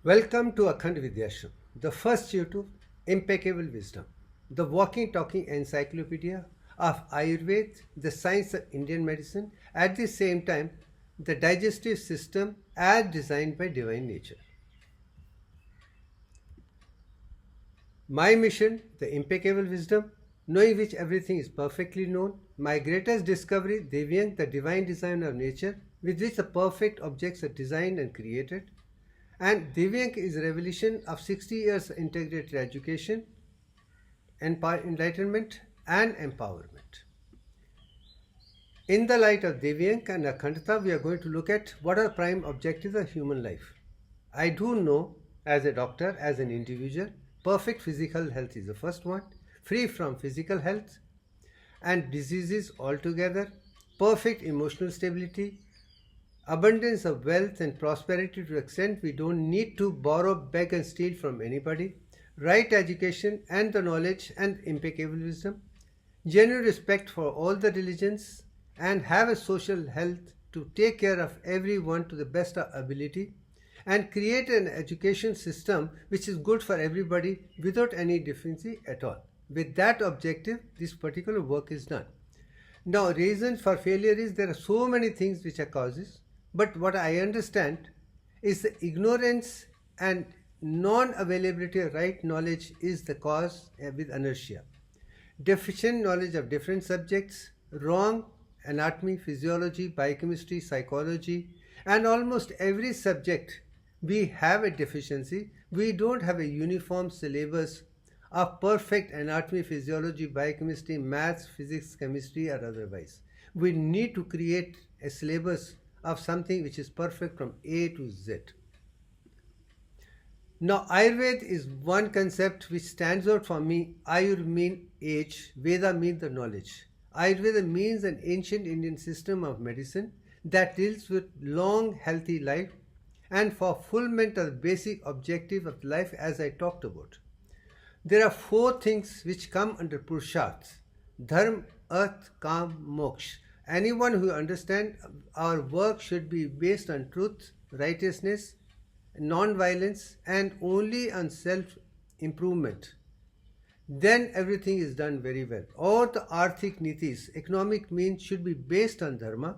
Welcome to Akhand Vidyashram, the first YouTube Impeccable Wisdom, the walking talking encyclopedia of Ayurveda, the science of Indian medicine, at the same time, the digestive system as designed by divine nature. My mission, the impeccable wisdom, knowing which everything is perfectly known. My greatest discovery, Devyang, the divine design of nature, with which the perfect objects are designed and created. And Divyang is a revelation of 60 years integrated education, enlightenment and empowerment. In the light of Divyang and Akhandata, we are going to look at what are prime objectives of human life. I do know as a doctor, as an individual, perfect physical health is the first one, free from physical health and diseases altogether, perfect emotional stability, abundance of wealth and prosperity to the extent we don't need to borrow, beg and steal from anybody, right education and the knowledge and impeccable wisdom, genuine respect for all the religions, and have a social health to take care of everyone to the best of ability, and create an education system which is good for everybody without any deficiency at all. With that objective, this particular work is done. Now, reason for failure is there are so many things which are causes. But what I understand is the ignorance and non-availability of right knowledge is the cause with inertia. Deficient knowledge of different subjects, wrong anatomy, physiology, biochemistry, psychology, and almost every subject we have a deficiency. We don't have a uniform syllabus of perfect anatomy, physiology, biochemistry, maths, physics, chemistry, or otherwise. We need to create a syllabus of something which is perfect from A to Z. Now, Ayurveda is one concept which stands out for me. Ayur means age, Veda means the knowledge. Ayurveda means an ancient Indian system of medicine that deals with long, healthy life and fulfillment of the basic objective of life as I talked about. There are four things which come under Purusharth: Dharma, Arth, Kam, Moksha. Anyone who understands our work should be based on truth, righteousness, non-violence, and only on self-improvement. Then everything is done very well. All the arthik nitis, economic means, should be based on dharma,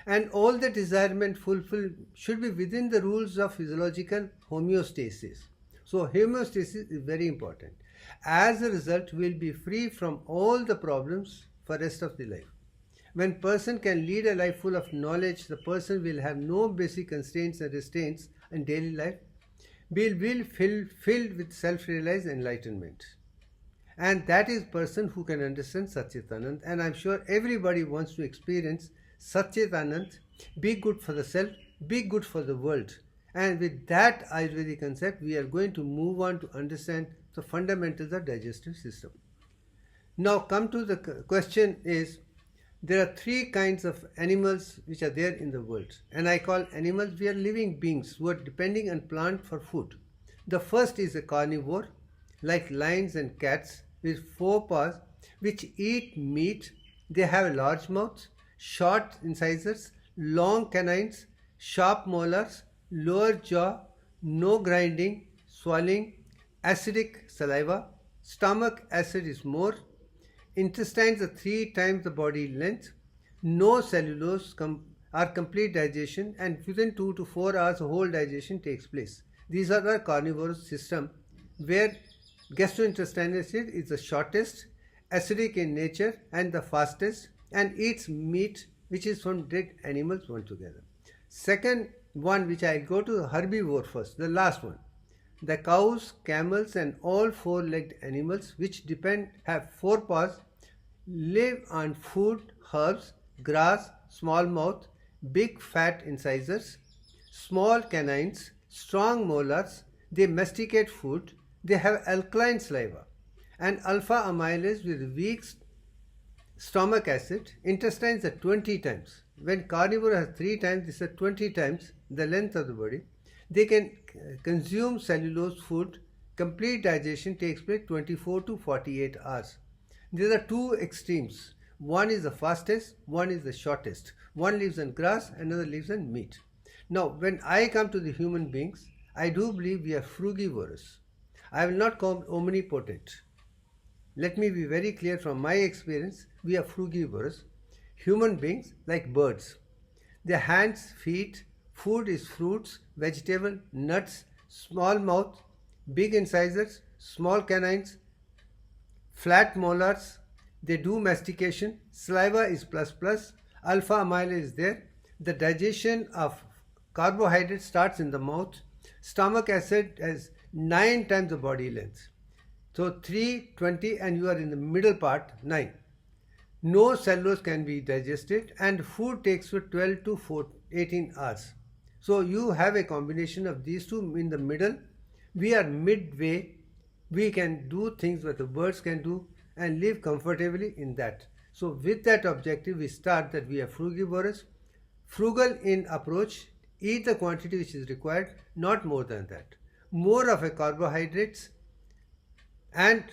and all the desirement fulfilled should be within the rules of physiological homeostasis. So homeostasis is very important. As a result, we will be free from all the problems for the rest of the life. When person can lead a life full of knowledge, the person will have no basic constraints and restraints in daily life. Will filled with self-realized enlightenment. And that is person who can understand Satchitanand. And I'm sure everybody wants to experience Satchitanand, be good for the self, be good for the world. And with that Ayurvedic concept, we are going to move on to understand the fundamentals of digestive system. Now come to the question is, there are three kinds of animals which are there in the world, and I call animals, we are living beings who are depending on plant for food. The first is a carnivore, like lions and cats, with four paws, which eat meat. They have a large mouth, short incisors, long canines, sharp molars, lower jaw, no grinding, swallowing, acidic saliva, stomach acid is more, intestines are 3 times the body length, no cellulose or complete digestion, and within 2 to 4 hours whole digestion takes place. These are the carnivorous system where gastrointestinal acid is the shortest, acidic in nature and the fastest, and eats meat which is from dead animals altogether. Second one, which I'll go to, herbivore first, the last one. The cows, camels and all four-legged animals which have 4 paws, live on food, herbs, grass, small mouth, big fat incisors, small canines, strong molars. They masticate food. They have alkaline saliva and alpha amylase with weak stomach acid. Intestines are 20 times. When carnivore has 3 times, this is 20 times the length of the body. They can consume cellulose food. Complete digestion takes place 24 to 48 hours. There are two extremes. One is the fastest, one is the shortest. One lives on grass, another lives on meat. Now, when I come to the human beings, I do believe we are frugivorous. I will not call omnipotent. Let me be very clear from my experience, we are frugivorous. Human beings like birds. Their hands, feet, food is fruits, vegetable, nuts, small mouth, big incisors, small canines, flat molars. They do mastication. Saliva is plus plus. Alpha amylase is there. The digestion of carbohydrate starts in the mouth. Stomach acid has 9 times the body length. So 3, 20 and you are in the middle part, 9. No cellulose can be digested and food takes for 12 to 18 hours. So you have a combination of these two in the middle. We are midway. We can do things that the birds can do and live comfortably in that. So with that objective we start that we are frugivorous. Frugal in approach, eat the quantity which is required, not more than that. More of a carbohydrates and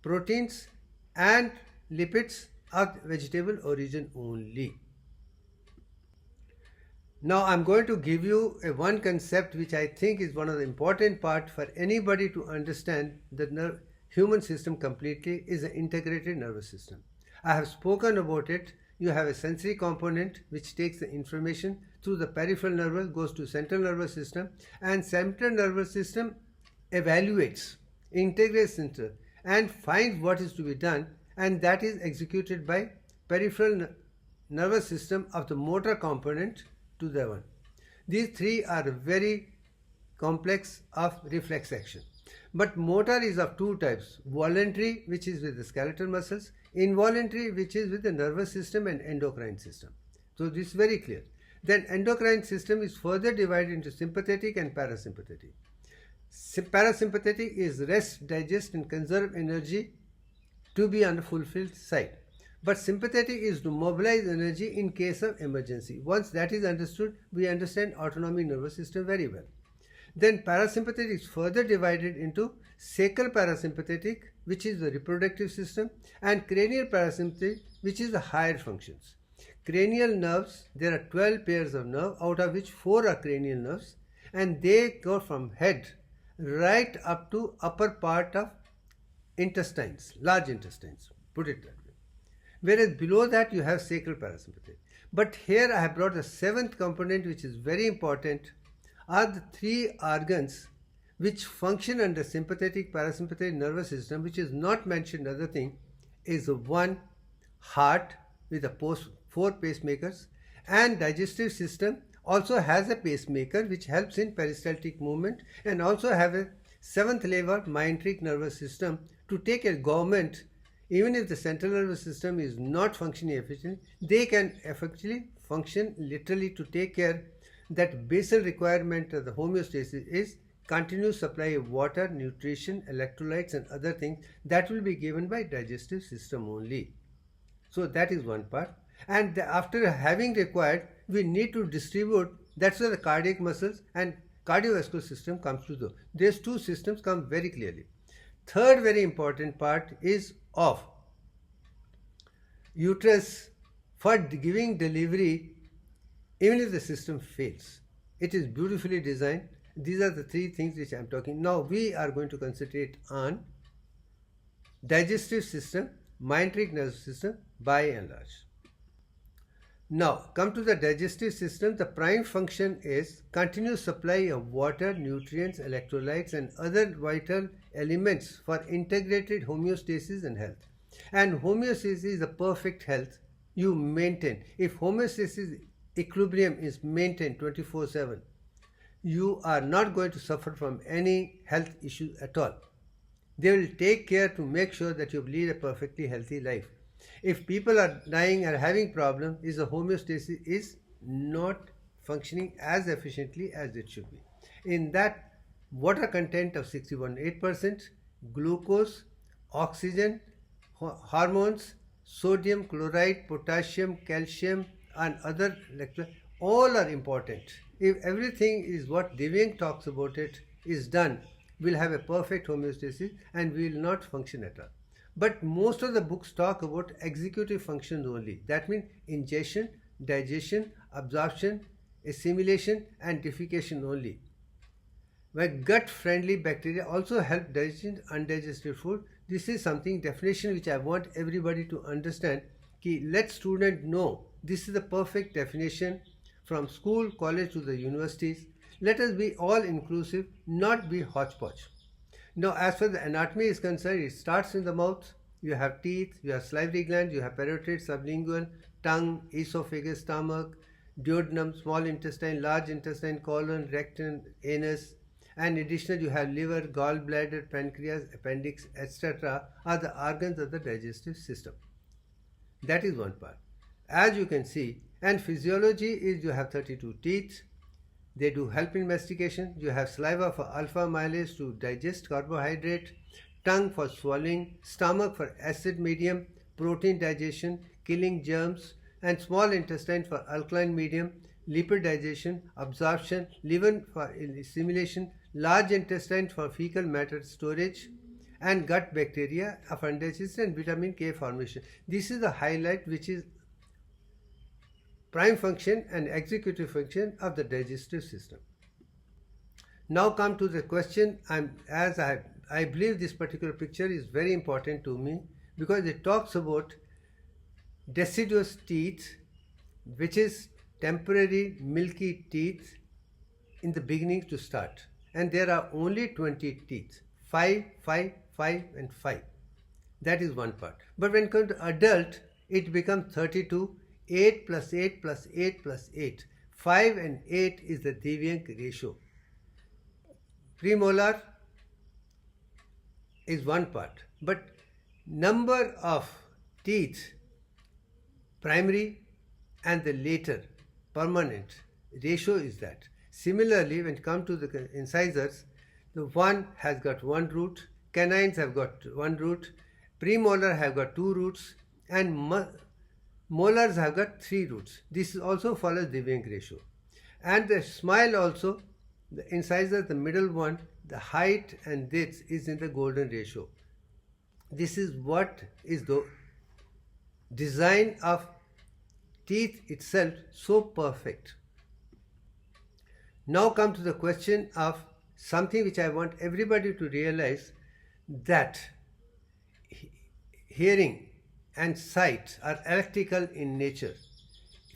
proteins and lipids of vegetable origin only. Now I am going to give you one concept which I think is one of the important part for anybody to understand the human system completely is the integrated nervous system. I have spoken about it. You have a sensory component which takes the information through the peripheral nervous, goes to central nervous system, and central nervous system evaluates, integrates into and finds what is to be done, and that is executed by peripheral nervous system of the motor component to the one. These three are very complex of reflex action. But motor is of two types: voluntary, which is with the skeletal muscles; involuntary, which is with the nervous system and endocrine system. So this is very clear. Then endocrine system is further divided into sympathetic and parasympathetic. Parasympathetic is rest, digest and conserve energy to be on the fulfilled side. But sympathetic is to mobilize energy in case of emergency. Once that is understood, we understand autonomic nervous system very well. Then parasympathetic is further divided into sacral parasympathetic, which is the reproductive system, and cranial parasympathetic, which is the higher functions. Cranial nerves, there are 12 pairs of nerves, out of which 4 are cranial nerves, and they go from head right up to upper part of intestines, large intestines, put it that way. Whereas below that you have sacral parasympathetic. But here I have brought the 7th component, which is very important, are the 3 organs which function under sympathetic parasympathetic nervous system, which is not mentioned. Other thing is one heart with a 4 pacemakers, and digestive system also has a pacemaker which helps in peristaltic movement, and also have a 7th level myenteric nervous system to take a government. Even if the central nervous system is not functioning efficiently, they can effectively function literally to take care that basal requirement of the homeostasis is continuous supply of water, nutrition, electrolytes and other things that will be given by digestive system only. So that is one part. And after having required, we need to distribute. That's where the cardiac muscles and cardiovascular system comes to those. These two systems come very clearly. Third very important part is of uterus for giving delivery. Even if the system fails, it is beautifully designed. These are the 3 things which I am talking. Now we are going to concentrate on digestive system, myenteric nervous system by and large. Now come to the digestive system. The prime function is continuous supply of water, nutrients, electrolytes and other vital elements for integrated homeostasis and health. And homeostasis is a perfect health you maintain. If homeostasis equilibrium is maintained 24/7, you are not going to suffer from any health issues at all. They will take care to make sure that you lead a perfectly healthy life. If people are dying or having problems, is the homeostasis is not functioning as efficiently as it should be. In that, water content of 61.8%, glucose, oxygen, hormones, sodium, chloride, potassium, calcium and other electrolytes, all are important. If everything is what Divyang talks about it is done, we'll have a perfect homeostasis and we will not function at all. But most of the books talk about executive functions only. That means ingestion, digestion, absorption, assimilation and defecation only. where gut-friendly bacteria also help digest undigested food. This is something definition which I want everybody to understand. Let students know this is the perfect definition from school, college to the universities. Let us be all inclusive, not be hodgepodge. Now, as far as the anatomy is concerned, it starts in the mouth. You have teeth, you have salivary glands, you have parotid, sublingual, tongue, esophagus, stomach, duodenum, small intestine, large intestine, colon, rectum, anus, and additionally you have liver, gallbladder, pancreas, appendix, etc. are the organs of the digestive system. That is one part. As you can see, and physiology is you have 32 teeth. They do help in mastication. You have saliva for alpha amylase to digest carbohydrate, tongue for swallowing, stomach for acid medium, protein digestion, killing germs, and small intestine for alkaline medium, lipid digestion, absorption, liver for assimilation, large intestine for fecal matter storage, and gut bacteria of undigested and vitamin K formation. This is the highlight which is prime function and executive function of the digestive system. Now come to the question, I believe this particular picture is very important to me because it talks about deciduous teeth, which is temporary milky teeth in the beginning to start, and there are only 20 teeth, 5, 5, 5 and 5. That is one part. But when it comes to adult, it becomes 32, 8 plus 8 plus 8 plus 8. 5 and 8 is the deviant ratio. Premolar is one part, but number of teeth, primary and the later permanent ratio is that. Similarly, when it comes to the incisors, the one has got one root, canines have got one root, premolar have got two roots, and molars have got three roots. This also follows deviant ratio. And the smile also, the incisor, the middle one, the height and width is in the golden ratio. This is what is the design of teeth itself so perfect. Now come to the question of something which I want everybody to realize, that hearing and sight are electrical in nature.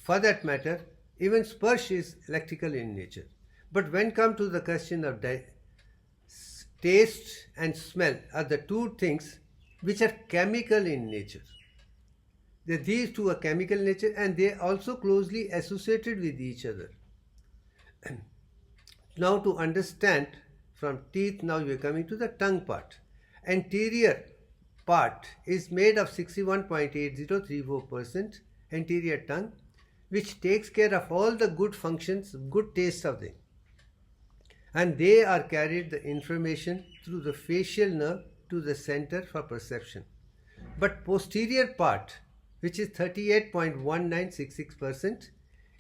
For that matter, even sparsh is electrical in nature. But when come to the question of taste and smell are the two things which are chemical in nature. These two are chemical in nature and they are also closely associated with each other. Now to understand from teeth, now we are coming to the tongue part. Anterior part is made of 61.8034% anterior tongue, which takes care of all the good functions, good taste of them. And they are carried the information through the facial nerve to the center for perception. But posterior part, which is 38.1966%,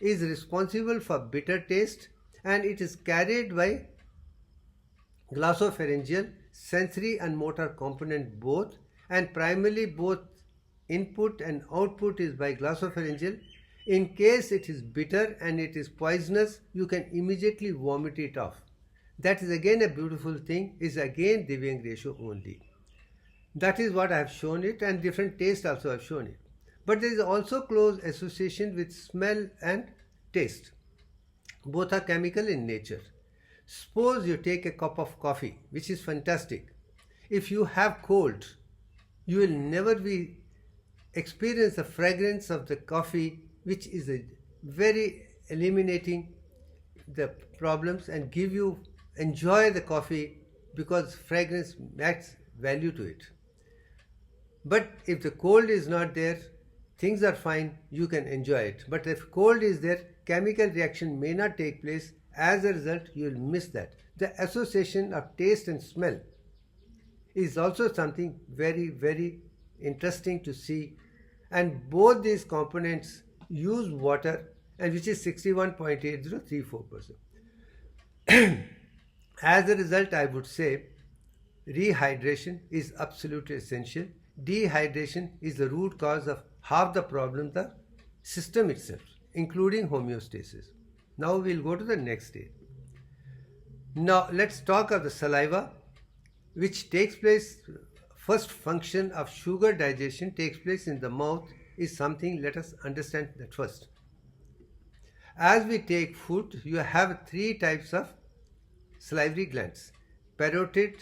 is responsible for bitter taste, and it is carried by glossopharyngeal, sensory and motor component both, and primarily both input and output is by glossopharyngeal. In case it is bitter and it is poisonous, you can immediately vomit it off. That is again a beautiful thing, is again deviant ratio only. That is what I have shown it, and different taste also I have shown it. But there is also close association with smell and taste. Both are chemical in nature. Suppose you take a cup of coffee, which is fantastic. If you have cold, you will never experience the fragrance of the coffee, which is a very eliminating the problems and give you enjoy the coffee because fragrance adds value to it. But if the cold is not there, things are fine, you can enjoy it. But if cold is there, chemical reaction may not take place. As a result, you will miss that. The association of taste and smell is also something very, very interesting to see. And both these components use water, and which is 61.8034%. As a result, I would say rehydration is absolutely essential. Dehydration is the root cause of half the problem, the system itself, including homeostasis. Now we will go to the next stage. Now let's talk of the saliva, which takes place. First function of sugar digestion takes place in the mouth is something. Let us understand that first. As we take food, you have three types of salivary glands: parotid,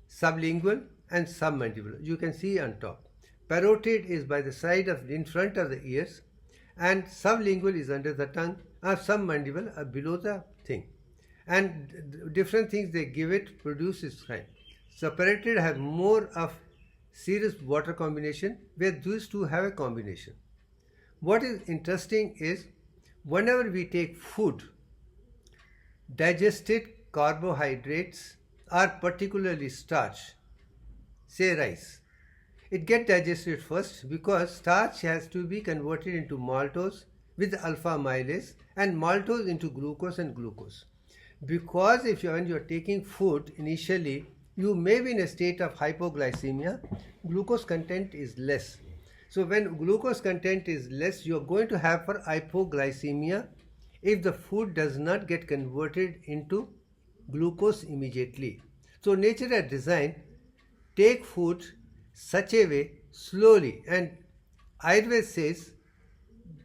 sublingual, and submandibular. You can see on top. Parotid is by the side of in front of the ears, and sublingual is under the tongue, or submandible are below the thing. And different things they give it produces kind. So parotid has more of serous water combination, where these two have a combination. What is interesting is whenever we take food, digested carbohydrates are particularly starch, say rice. It gets digested first because starch has to be converted into maltose with alpha amylase and maltose into glucose and glucose. Because when you are taking food initially, you may be in a state of hypoglycemia, glucose content is less. So when glucose content is less, you are going to have for hypoglycemia if the food does not get converted into glucose immediately. So nature has designed, take food such a way slowly, and Ayurveda says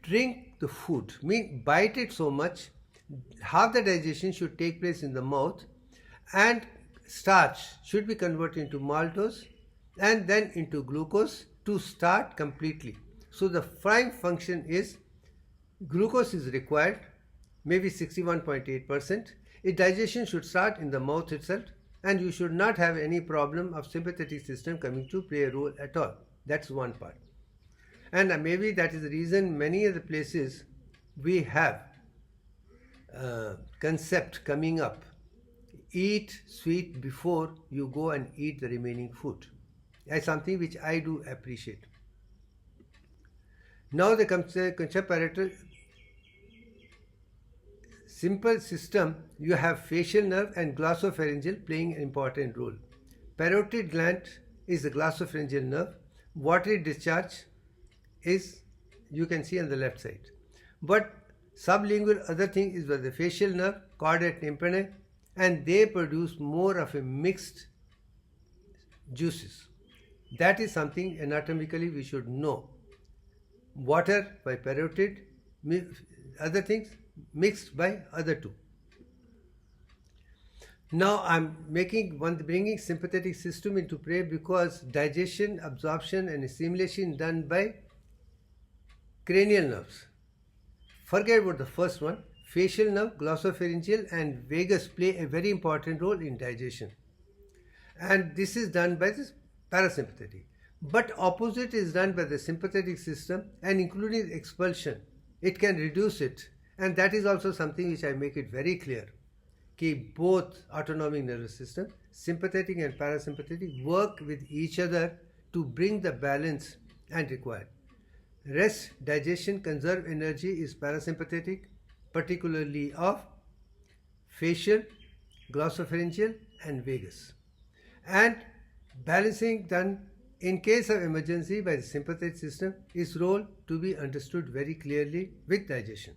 drink the food, mean bite it so much, half the digestion should take place in the mouth, and starch should be converted into maltose and then into glucose to start completely. So the prime function is glucose is required, maybe 61.8%. Its digestion should start in the mouth itself, and you should not have any problem of sympathetic system coming to play a role at all. That's one part. And maybe that is the reason many of the places we have concept coming up: eat sweet before you go and eat the remaining food. That's something which I do appreciate. Now the concept parameter, simple system, you have facial nerve and glossopharyngeal playing an important role. Parotid gland is the glossopharyngeal nerve. Watery discharge is, you can see on the left side. But sublingual other thing is the facial nerve, chordae tympani, and they produce more of a mixed juices. That is something anatomically we should know. Water by parotid, other things mixed by other two. Now I'm bringing sympathetic system into play because digestion, absorption and assimilation done by cranial nerves. Forget about the first one. Facial nerve, glossopharyngeal and vagus play a very important role in digestion. And this is done by the parasympathetic. But opposite is done by the sympathetic system, and including expulsion. It can reduce it. And that is also something which I make it very clear. That both autonomic nervous system, sympathetic and parasympathetic, work with each other to bring the balance and required. Rest, digestion, conserve energy is parasympathetic, particularly of facial, glossopharyngeal and vagus. And balancing done in case of emergency by the sympathetic system is role to be understood very clearly with digestion.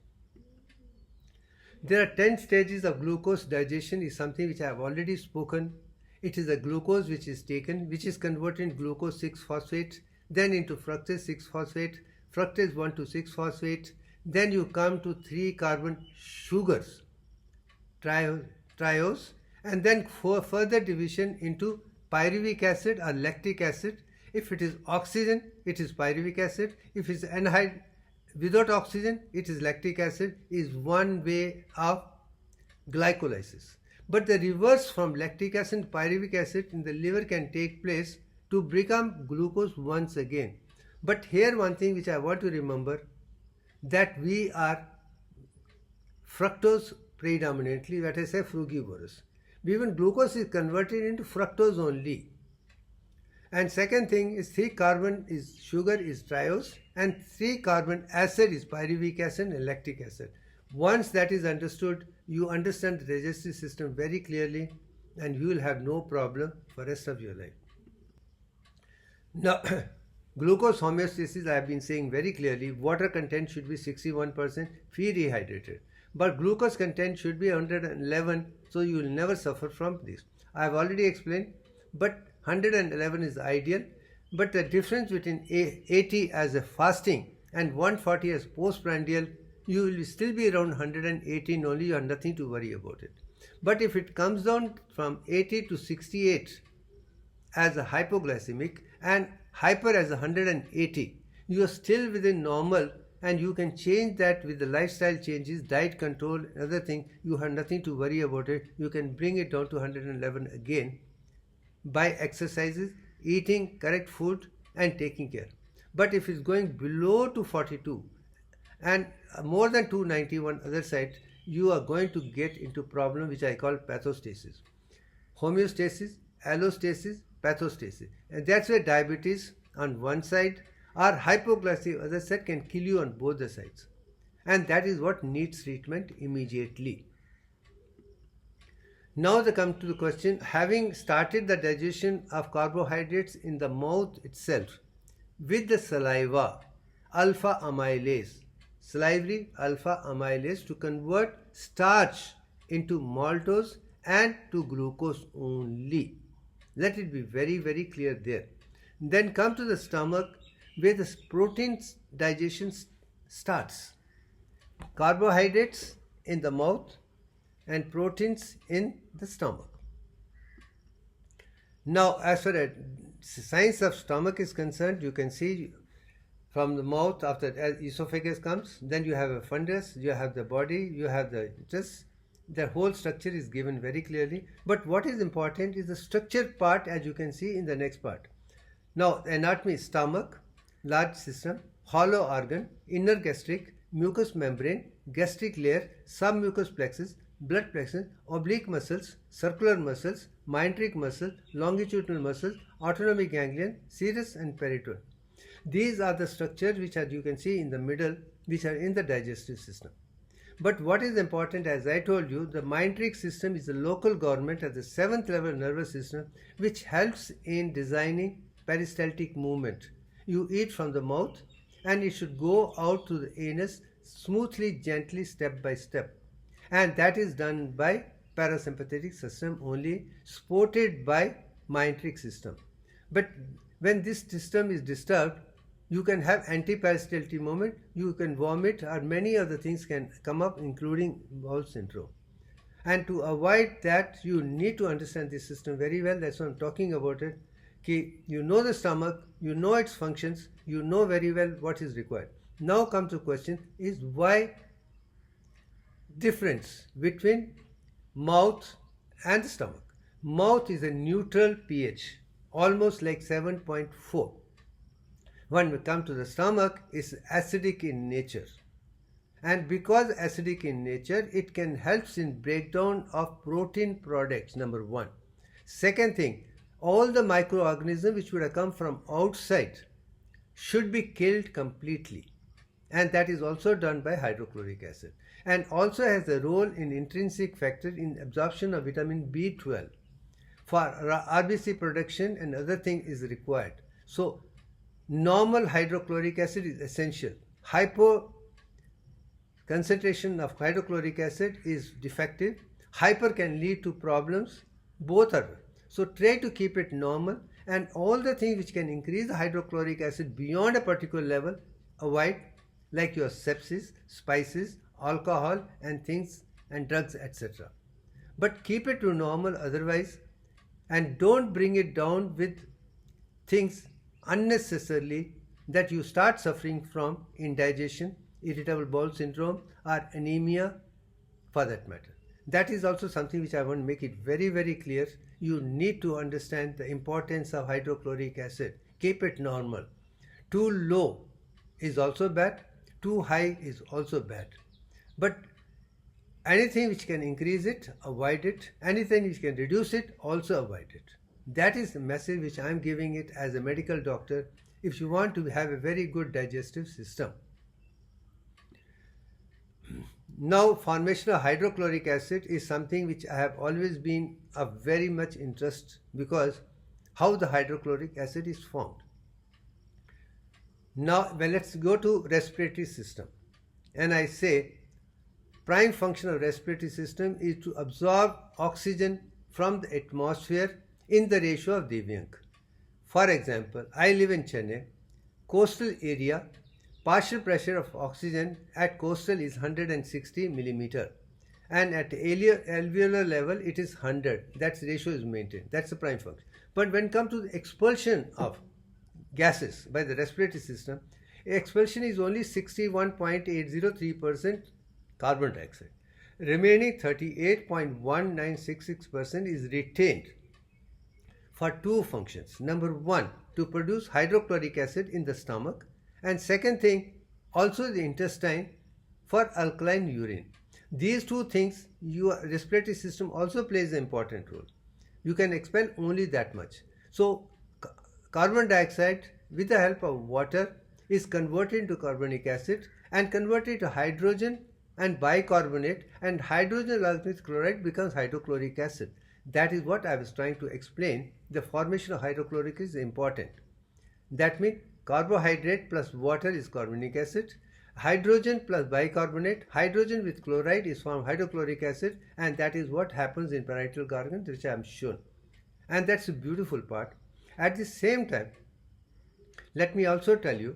There are 10 stages of glucose digestion is something which I have already spoken. It is a glucose which is taken, which is converted into glucose 6-phosphate, then into fructose 6-phosphate, fructose 1,2,6-phosphate, then you come to 3 carbon sugars, triose, and then for further division into pyruvic acid or lactic acid. If it is oxygen, it is pyruvic acid. If it is anhydride without oxygen, it is lactic acid, is one way of glycolysis. But the reverse from lactic acid, pyruvic acid in the liver can take place to become glucose once again. But here one thing which I want to remember, that we are fructose predominantly, that is a frugivorous. Even glucose is converted into fructose only. And second thing is 3 carbon is sugar is triose and 3 carbon acid is pyruvic acid and lactic acid. Once that is understood, you understand the digestive system very clearly and you will have no problem for the rest of your life. Now, glucose homeostasis I have been saying very clearly, water content should be 61%, feel rehydrated. but glucose content should be 111, so you will never suffer from this. I have already explained, but 111 is ideal, but the difference between 80 as a fasting and 140 as postprandial, you will still be around 118 only, you have nothing to worry about it. But if it comes down from 80 to 68 as a hypoglycemic and hyper as 180, you are still within normal, and you can change that with the lifestyle changes, diet control, other thing. You have nothing to worry about it. You can bring it down to 111 again by exercises, eating correct food and taking care. But if it's going below 242 and more than 291 other side, you are going to get into problem which I call pathostasis. Homeostasis, allostasis, pathostasis. And that's where diabetes on one side or hypoglycemia other side can kill you on both the sides. And that is what needs treatment immediately. Now they come to the question, having started the digestion of carbohydrates in the mouth itself with the saliva, alpha amylase, salivary alpha amylase to convert starch into maltose and to glucose only. Let it be very, very clear there. Then come to the stomach where the proteins digestion starts. Carbohydrates in the mouth and proteins in the stomach. Now, as far as science of stomach is concerned, you can see from the mouth after esophagus comes, then you have a fundus, you have the body, you have the whole structure is given very clearly. But what is important is the structured part, as you can see in the next part. Now, anatomy: stomach, large system, hollow organ, inner gastric, mucous membrane, gastric layer, submucous plexus, blood plexus, oblique muscles, circular muscles, mesenteric muscles, longitudinal muscles, autonomic ganglion, serous and parietal. These are the structures which, as you can see in the middle, which are in the digestive system. But what is important, as I told you, the mesenteric system is the local government at the 7th level nervous system, which helps in designing peristaltic movement. You eat from the mouth and it should go out to the anus smoothly, gently, step by step. And that is done by parasympathetic system only, supported by mesenteric system. But when this system is disturbed, you can have anti-peristaltic movement, you can vomit, or many other things can come up, including bowel syndrome. And to avoid that, you need to understand this system very well. That's why I'm talking about it. You know the stomach, you know its functions, you know very well what is required. Now comes the question is why difference between mouth and the stomach. Mouth is a neutral pH, almost like 7.4. When we come to the stomach, it's acidic in nature. And because acidic in nature, it can help in breakdown of protein products, number one. Second thing, all the microorganisms which would have come from outside should be killed completely. And that is also done by hydrochloric acid. And also has a role in intrinsic factor in absorption of vitamin B12. For RBC production and other thing is required. So, normal hydrochloric acid is essential. Hypo concentration of hydrochloric acid is defective. Hyper can lead to problems. Both are. So try to keep it normal, and all the things which can increase the hydrochloric acid beyond a particular level, avoid, like your sepsis, spices, alcohol and things and drugs, etc. But keep it to normal otherwise, and don't bring it down with things unnecessarily that you start suffering from indigestion, irritable bowel syndrome or anemia for that matter. That is also something which I want to make it very, very clear. You need to understand the importance of hydrochloric acid. Keep it normal. Too low is also bad, too high is also bad. But anything which can increase it, avoid it. Anything which can reduce it, also avoid it. That is the message which I am giving it as a medical doctor if you want to have a very good digestive system. Now, formation of hydrochloric acid is something which I have always been of very much interest, because how the hydrochloric acid is formed. Now, well, let's go to respiratory system. And I say prime function of respiratory system is to absorb oxygen from the atmosphere in the ratio of Devyank. For example, I live in Chennai, coastal area, partial pressure of oxygen at coastal is 160 millimeter, and at alveolar level it is 100. That ratio is maintained. That's the prime function. But when it comes to the expulsion of gases by the respiratory system, expulsion is only 61.803% carbon dioxide. Remaining 38.1966% is retained for two functions. Number one, to produce hydrochloric acid in the stomach, and second thing, also the intestine for alkaline urine. These two things, your respiratory system also plays an important role. You can expel only that much. So carbon dioxide with the help of water is converted into carbonic acid and converted to hydrogen and bicarbonate, and hydrogen along with chloride becomes hydrochloric acid. That is what I was trying to explain. The formation of hydrochloric is important. That means carbohydrate plus water is carbonic acid, hydrogen plus bicarbonate, hydrogen with chloride is formed hydrochloric acid, and that is what happens in parietal organs, which I am shown. And that's the beautiful part. At the same time, let me also tell you,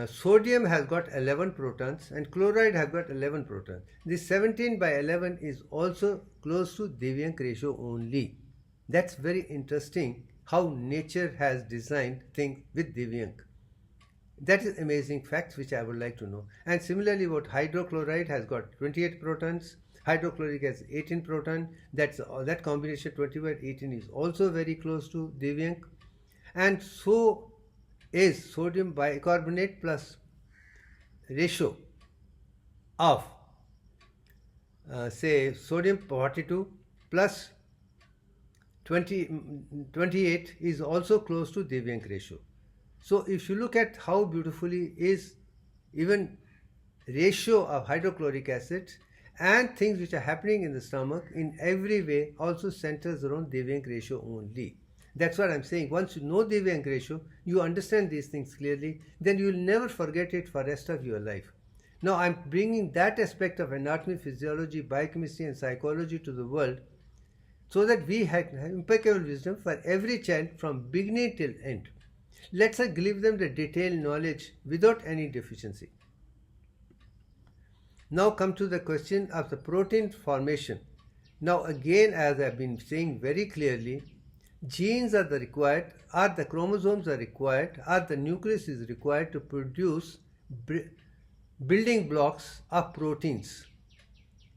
sodium has got 11 protons and chloride has got 11 protons. This 17 by 11 is also close to Devyank ratio only. That's very interesting how nature has designed things with Devyank. That is amazing facts which I would like to know. And similarly, what hydrochloride has got 28 protons, hydrochloric has 18 protons. That combination 20 by 18 is also very close to Devyank. And so is sodium bicarbonate plus ratio of say sodium 42 plus 28 is also close to Devyank ratio. So if you look at how beautifully is even ratio of hydrochloric acid and things which are happening in the stomach in every way also centers around Devyank ratio only. That's what I'm saying. Once you know Devyank ratio, you understand these things clearly, then you will never forget it for the rest of your life. Now I'm bringing that aspect of anatomy, physiology, biochemistry and psychology to the world so that we have impeccable wisdom for every child from beginning till end. Let's give them the detailed knowledge without any deficiency. Now come to the question of the protein formation. Now again, as I've been saying very clearly, genes are the chromosomes are required, or the nucleus is required to produce building blocks of proteins.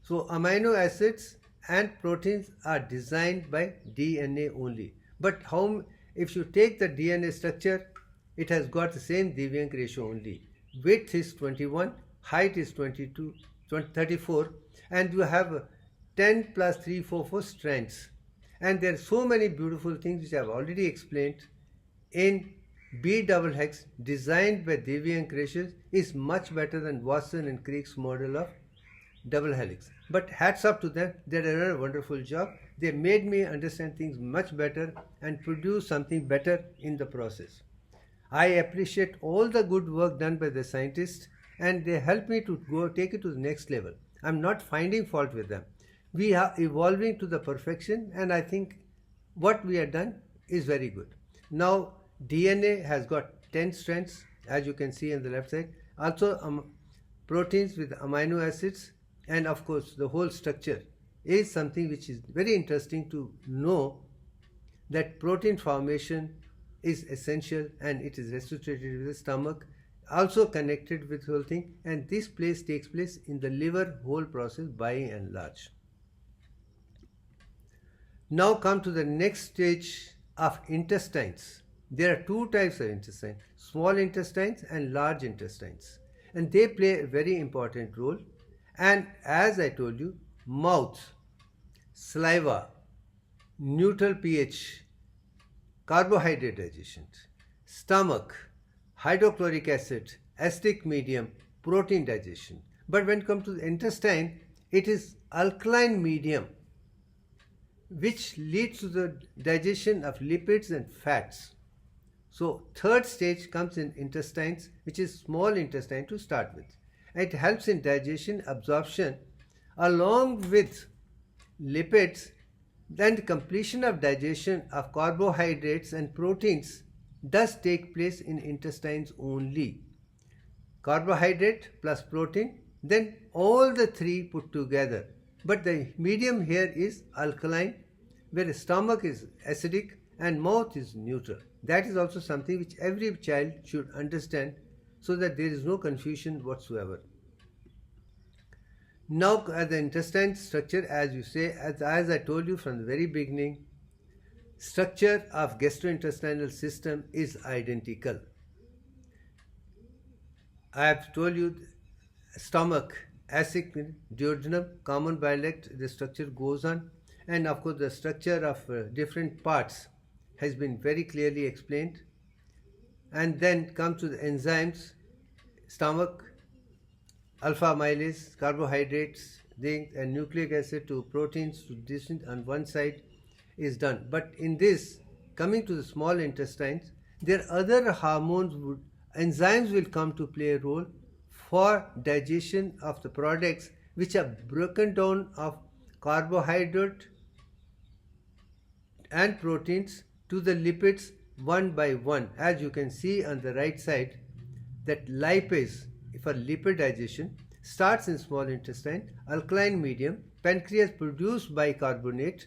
So amino acids and proteins are designed by DNA only. But if you take the DNA structure, it has got the same Devyank ratio only. Width is 21, height is 34, and you have 10 plus 3, 4, 4 strands. And there are so many beautiful things which I have already explained in B double hex designed by Devyank ratios is much better than Watson and Crick's model of double helix. But hats off to them, they did a wonderful job. They made me understand things much better and produce something better in the process. I appreciate all the good work done by the scientists, and they help me to take it to the next level. I'm not finding fault with them. We are evolving to the perfection, and I think what we have done is very good. Now DNA has got 10 strands, as you can see on the left side. Also proteins with amino acids, and of course the whole structure is something which is very interesting to know, that protein formation is essential and it is associated with the stomach, also connected with the whole thing, and this takes place in the liver whole process by and large. Now come to the next stage of intestines. There are two types of intestine, small intestines and large intestines, and they play a very important role. And as I told you, mouth, saliva, neutral pH, carbohydrate digestion, stomach, hydrochloric acid, acidic medium, protein digestion. But when it comes to the intestine, it is alkaline medium which leads to the digestion of lipids and fats. So third stage comes in intestines, which is small intestine to start with. It helps in digestion, absorption, along with lipids. Then the completion of digestion of carbohydrates and proteins does take place in intestines only. Carbohydrate plus protein, then all the three put together. But the medium here is alkaline, where the stomach is acidic and mouth is neutral. That is also something which every child should understand, so that there is no confusion whatsoever. Now, the intestine structure, as you say, as I told you from the very beginning, structure of gastrointestinal system is identical. I have told you stomach, acidic, duodenum, common bile duct, the structure goes on, and of course the structure of different parts has been very clearly explained. And then come to the enzymes, stomach, alpha amylase, carbohydrates, and nucleic acid to proteins to this on one side is done. But in this, coming to the small intestines, there are other hormones, enzymes will come to play a role for digestion of the products which are broken down of carbohydrate and proteins to the lipids one by one. As you can see on the right side, that lipase for lipid digestion starts in small intestine, alkaline medium, pancreas produce bicarbonate,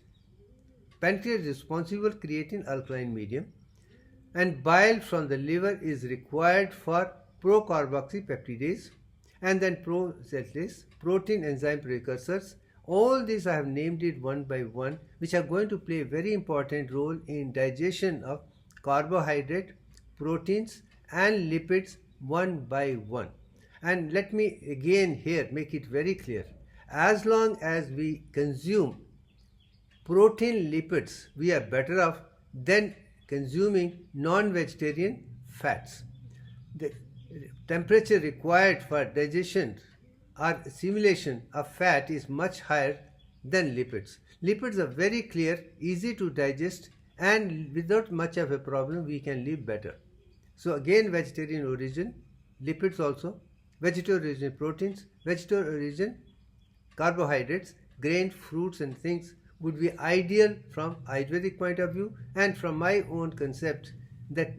pancreas responsible creating alkaline medium, and bile from the liver is required for procarboxypeptidase, and then procellase, protein enzyme precursors. All these I have named it one by one, which are going to play a very important role in digestion of carbohydrate, proteins and lipids one by one. And let me again here make it very clear, as long as we consume protein lipids, we are better off than consuming non-vegetarian fats. The temperature required for digestion or assimilation of fat is much higher than lipids. Lipids are very clear, easy to digest, and without much of a problem we can live better. So again, vegetarian origin, lipids also, vegetarian origin proteins, vegetarian origin carbohydrates, grains, fruits and things would be ideal from Ayurvedic point of view, and from my own concept that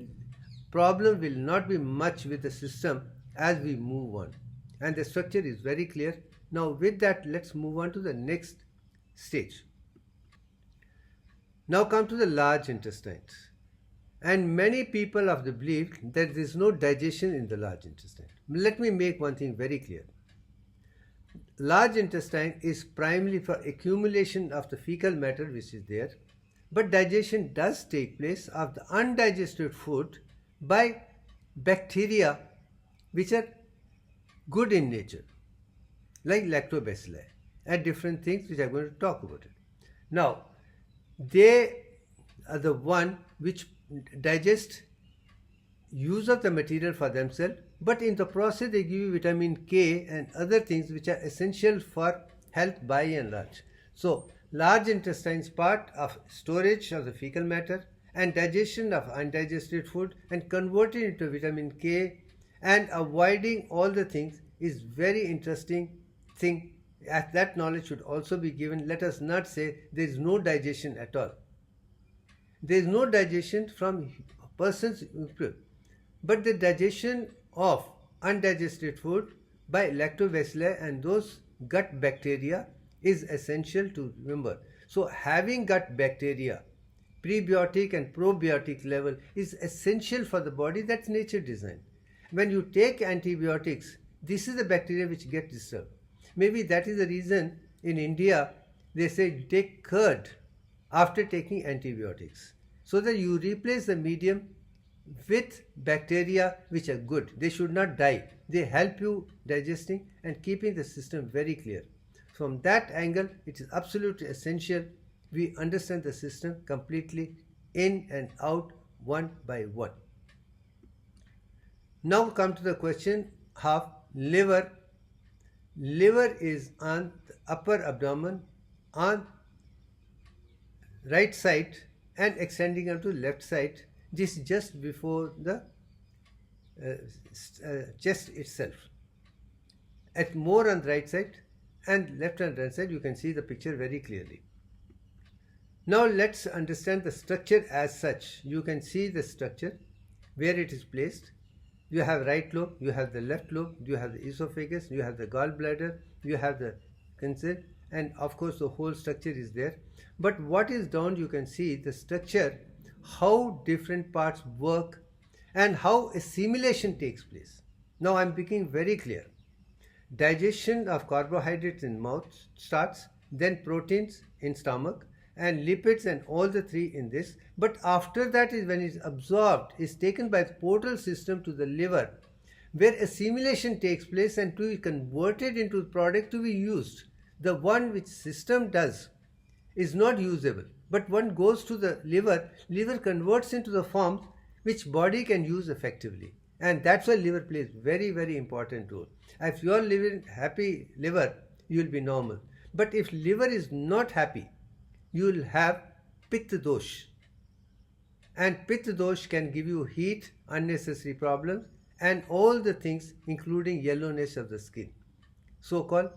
problem will not be much with the system as we move on. And the structure is very clear. Now with that, let's move on to the next stage. Now come to the large intestines. And many people of the belief that there is no digestion in the large intestine. Let me make one thing very clear. Large intestine is primarily for accumulation of the fecal matter which is there, but digestion does take place of the undigested food by bacteria which are good in nature, like lactobacilli and different things which I am going to talk about it. Now, they are the one which digest use of the material for themselves, but in the process they give you vitamin K and other things which are essential for health by and large. So large intestines part of storage of the fecal matter and digestion of undigested food and converting into vitamin K and avoiding all the things is very interesting thing. As that knowledge should also be given. Let us not say there is no digestion at all. There is no digestion from persons, but the digestion of undigested food by lactobacilli and those gut bacteria is essential to remember. So having gut bacteria, prebiotic and probiotic level is essential for the body. That's nature design. When you take antibiotics, this is the bacteria which get disturbed. Maybe that is the reason in India they say take curd after taking antibiotics, so that you replace the medium with bacteria which are good. They should not die. They help you digesting and keeping the system very clear. From that angle, it is absolutely essential we understand the system completely in and out one by one. Now come to the question of liver. Liver is on the upper abdomen on right side and extending onto left side. This is just before the chest itself. At more on the right side and left and right side, you can see the picture very clearly. Now let's understand the structure as such. You can see the structure, where it is placed. You have right lobe, you have the left lobe, you have the esophagus, you have the gallbladder, you have the cancer, and of course the whole structure is there. But what is down, you can see the structure, how different parts work and how assimilation takes place. Now I am making very clear. Digestion of carbohydrates in mouth starts, then proteins in stomach, and lipids and all the three in this. But after that is when it's absorbed, is taken by the portal system to the liver, where assimilation takes place and to be converted into the product to be used. The one which system does is not usable, but one goes to the liver converts into the forms which body can use effectively. And that's why liver plays very, very important role. If you are living happy liver, you will be normal. But if liver is not happy, you will have pitta dosh. And pitta dosh can give you heat, unnecessary problems, and all the things including yellowness of the skin, so-called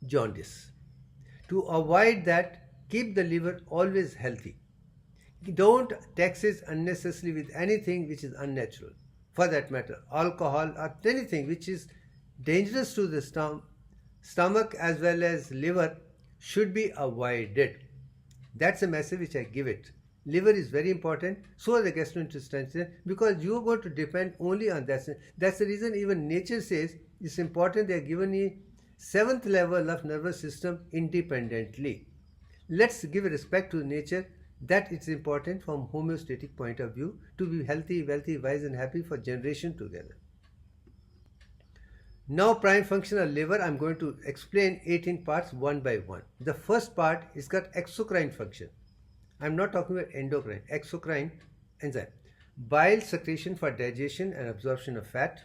jaundice. To avoid that, keep the liver always healthy. Don't tax it unnecessarily with anything which is unnatural. For that matter, alcohol or anything which is dangerous to the stomach as well as liver should be avoided. That's a message which I give it. Liver is very important, so are the gastrointestinal, because you are going to depend only on that. That's the reason even nature says it's important they are given a 7th level of nervous system independently. Let's give respect to nature, that it's important from homeostatic point of view to be healthy, wealthy, wise and happy for generation together. Now prime function of liver, I'm going to explain 18 parts one by one. The first part is got exocrine function. I'm not talking about endocrine, exocrine enzyme. Bile secretion for digestion and absorption of fat.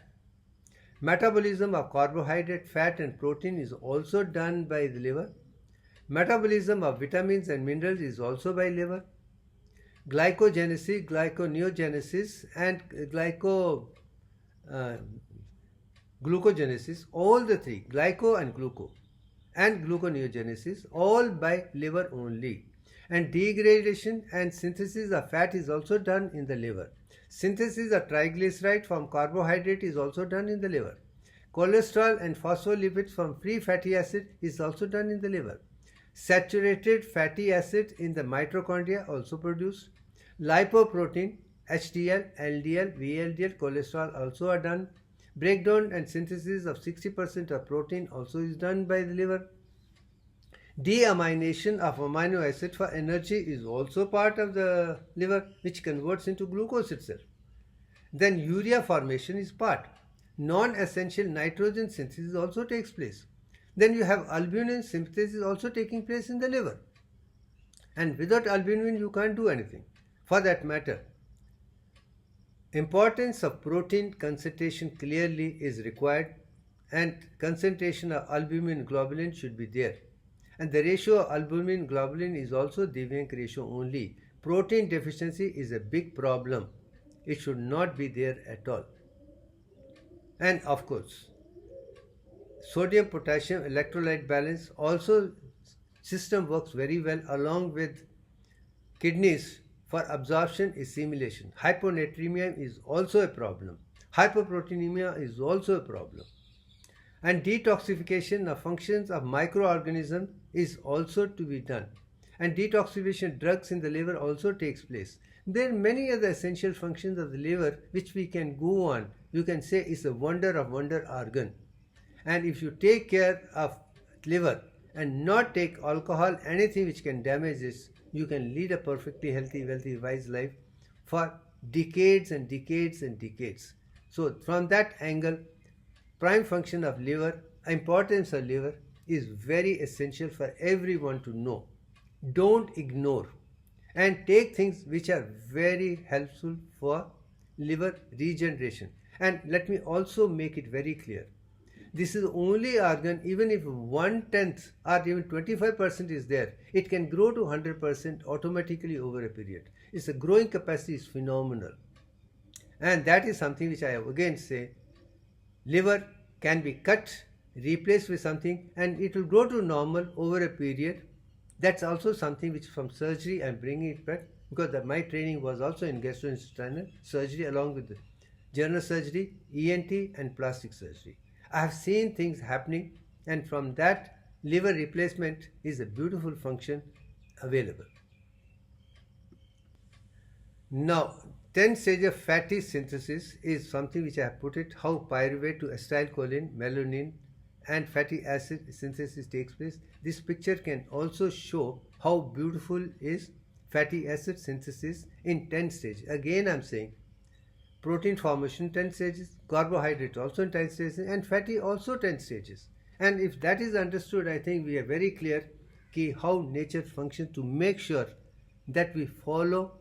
Metabolism of carbohydrate, fat and protein is also done by the liver. Metabolism of vitamins and minerals is also by liver. Glycogenesis, glyconeogenesis and glucogenesis, all the three, glyco and gluco and gluconeogenesis, all by liver only. And degradation and synthesis of fat is also done in the liver. Synthesis of triglyceride from carbohydrate is also done in the liver. Cholesterol and phospholipids from free fatty acid is also done in the liver. Saturated fatty acid in the mitochondria also produced. Lipoprotein, HDL, LDL, VLDL, cholesterol also are done. Breakdown and synthesis of 60% of protein also is done by the liver. Deamination of amino acid for energy is also part of the liver, which converts into glucose itself. Then urea formation is part. Non-essential nitrogen synthesis also takes place. Then you have albumin synthesis also taking place in the liver. And without albumin you can't do anything. For that matter, importance of protein concentration clearly is required, and concentration of albumin globulin should be there. And the ratio of albumin globulin is also Deviank ratio only. Protein deficiency is a big problem. It should not be there at all. And of course, sodium potassium electrolyte balance also system works very well along with kidneys for absorption, assimilation. Hyponatremia is also a problem. Hypoproteinemia is also a problem. And detoxification of functions of microorganisms is also to be done. And detoxification drugs in the liver also takes place. There are many other essential functions of the liver which we can go on. You can say it's a wonder of wonder organ. And if you take care of liver and not take alcohol, anything which can damage this, you can lead a perfectly healthy, wealthy, wise life for decades and decades and decades. So from that angle, prime function of liver, importance of liver is very essential for everyone to know. Don't ignore and take things which are very helpful for liver regeneration. And let me also make it very clear. This is the only organ, even if 1/10 or even 25% is there, it can grow to 100% automatically over a period. Its growing capacity is phenomenal. And that is something which I again say, liver can be cut, replaced with something, and it will go to normal over a period. That's also something which from surgery I'm bringing it back, because my training was also in gastrointestinal surgery along with the general surgery, ENT and plastic surgery. I have seen things happening, and from that, liver replacement is a beautiful function available. Now, 10 stage of fatty synthesis is something which I have put it, how pyruvate to acetylcholine, melanin and fatty acid synthesis takes place. This picture can also show how beautiful is fatty acid synthesis in 10 stages. Again, I am saying protein formation 10 stages, carbohydrate also in 10 stages, and fatty also 10 stages. And if that is understood, I think we are very clear how nature functions to make sure that we follow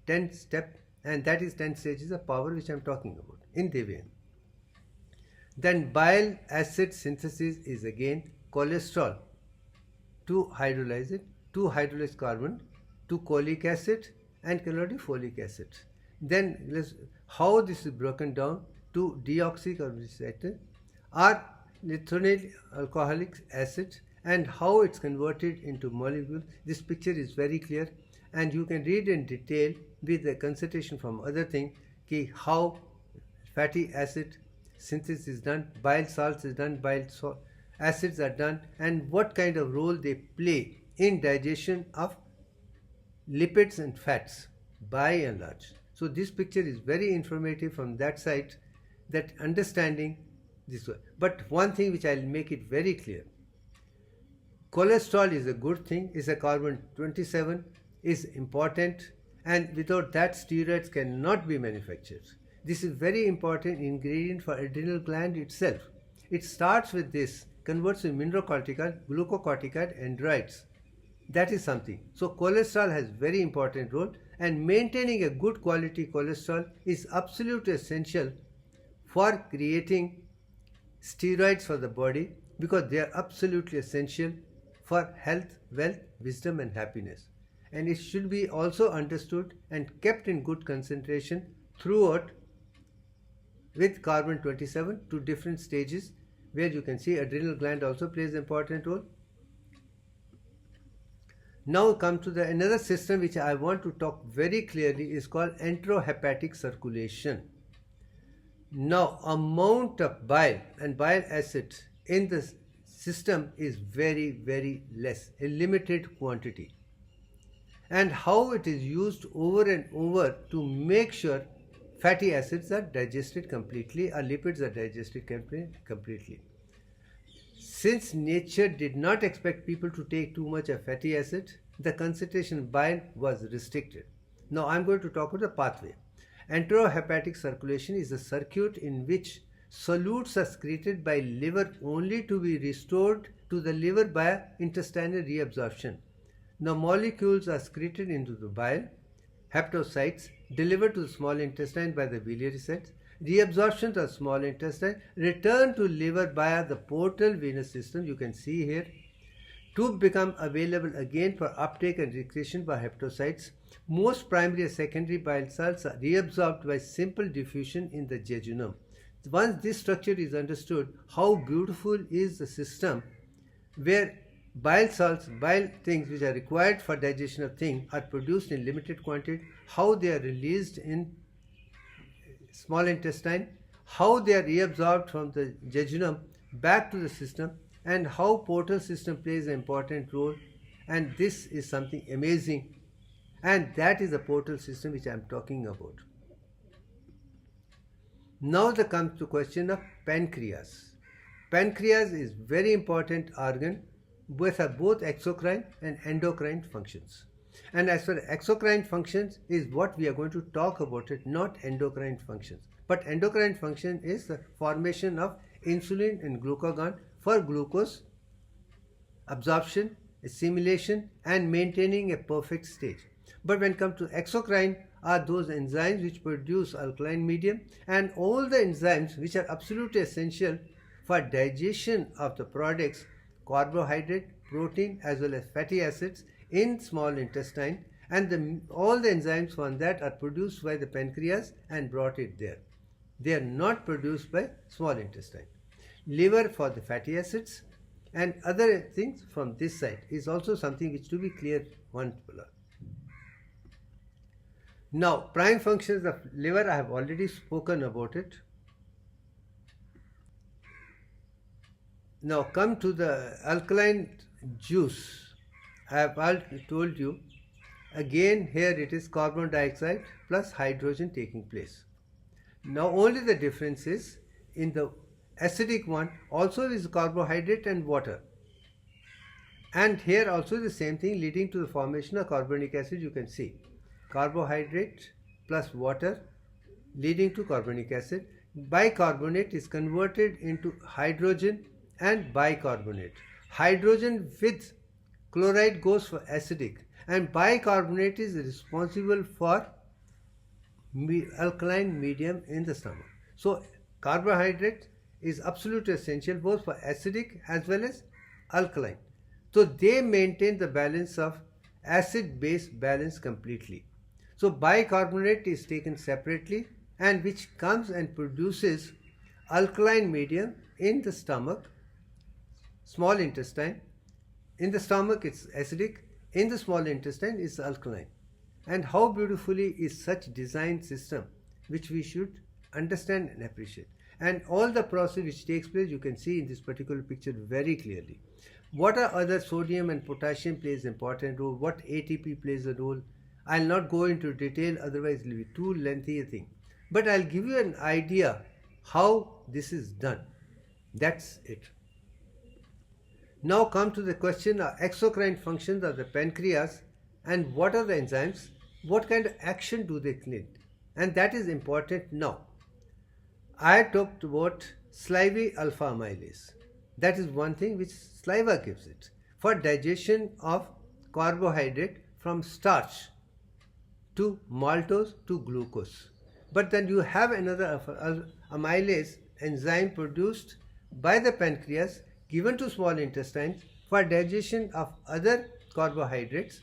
10 steps, and that is 10 stages of power which I am talking about in Devian. Then bile acid synthesis is again cholesterol to hydrolyze it, 2 hydrolyzed carbon to cholic acid and calorifolic acid. Then how this is broken down to deoxycarboxylic acid or lithonyl alcoholic acid, and how it's converted into molecules. This picture is very clear, and you can read in detail with the consultation from other thing how fatty acid synthesis is done, bile salts is done, acids are done, and what kind of role they play in digestion of lipids and fats by and large. So this picture is very informative from that side, that understanding this way. But one thing which I'll make it very clear, cholesterol is a good thing, is a carbon 27, is important, and without that steroids cannot be manufactured. This is very important ingredient for adrenal gland itself. It starts with this, converts to mineralocorticoid, glucocorticoid, androids. That is something. So cholesterol has very important role, and maintaining a good quality cholesterol is absolutely essential for creating steroids for the body, because they are absolutely essential for health, wealth, wisdom and happiness. And it should be also understood and kept in good concentration throughout with carbon 27 to different stages, where you can see adrenal gland also plays an important role. Now come to another system which I want to talk very clearly, is called enterohepatic circulation. Now amount of bile and bile acid in the system is very, very less, a limited quantity. And how it is used over and over to make sure fatty acids are digested completely or lipids are digested completely. Since nature did not expect people to take too much of fatty acid, the concentration of bile was restricted. Now I am going to talk about the pathway. Enterohepatic circulation is a circuit in which solutes are secreted by liver only to be restored to the liver by intestinal reabsorption. Now molecules are secreted into the bile, hepatocytes, delivered to the small intestine by the biliary cells, reabsorption to the small intestine, return to liver via the portal venous system, you can see here, to become available again for uptake and excretion by hepatocytes. Most primary and secondary bile salts are reabsorbed by simple diffusion in the jejunum. Once this structure is understood, how beautiful is the system where bile salts, bile things which are required for digestion of things are produced in limited quantity, how they are released in small intestine, how they are reabsorbed from the jejunum back to the system, and how portal system plays an important role. And this is something amazing, and that is the portal system which I am talking about. Now there comes to question of pancreas. Pancreas is very important organ with both exocrine and endocrine functions. And as for exocrine functions is what we are going to talk about it, not endocrine functions. But endocrine function is the formation of insulin and glucagon for glucose absorption, assimilation and maintaining a perfect state. But when it comes to exocrine are those enzymes which produce alkaline medium and all the enzymes which are absolutely essential for digestion of the products, carbohydrate, protein as well as fatty acids in small intestine, and all the enzymes from that are produced by the pancreas and brought it there. They are not produced by small intestine. liver for the fatty acids, and other things from this side is also something which to be clear one. Now, prime functions of liver, I have already spoken about it. Now come to the alkaline juice. I have told you, again here it is carbon dioxide plus hydrogen taking place. Now only the difference is in the acidic one also is carbohydrate and water. And here also the same thing leading to the formation of carbonic acid. You can see carbohydrate plus water leading to carbonic acid. Bicarbonate is converted into hydrogen and bicarbonate. Hydrogen with chloride goes for acidic, and bicarbonate is responsible for alkaline medium in the stomach. So carbohydrate is absolutely essential both for acidic as well as alkaline. So they maintain the balance of acid-base balance completely. So bicarbonate is taken separately, and which comes and produces alkaline medium in the stomach, small intestine. In the stomach it's acidic, in the small intestine it's alkaline. And how beautifully is such design system, which we should understand and appreciate. And all the process which takes place you can see in this particular picture very clearly. What are other sodium and potassium plays important role, what ATP plays a role. I'll not go into detail, otherwise it will be too lengthy a thing. But I'll give you an idea how this is done. That's it. Now come to the question of exocrine functions of the pancreas, and what are the enzymes, what kind of action do they clean, and that is important now. I talked about slivy alpha amylase. That is one thing which saliva gives it for digestion of carbohydrate from starch to maltose to glucose. But then you have another amylase enzyme produced by the pancreas given to small intestines for digestion of other carbohydrates.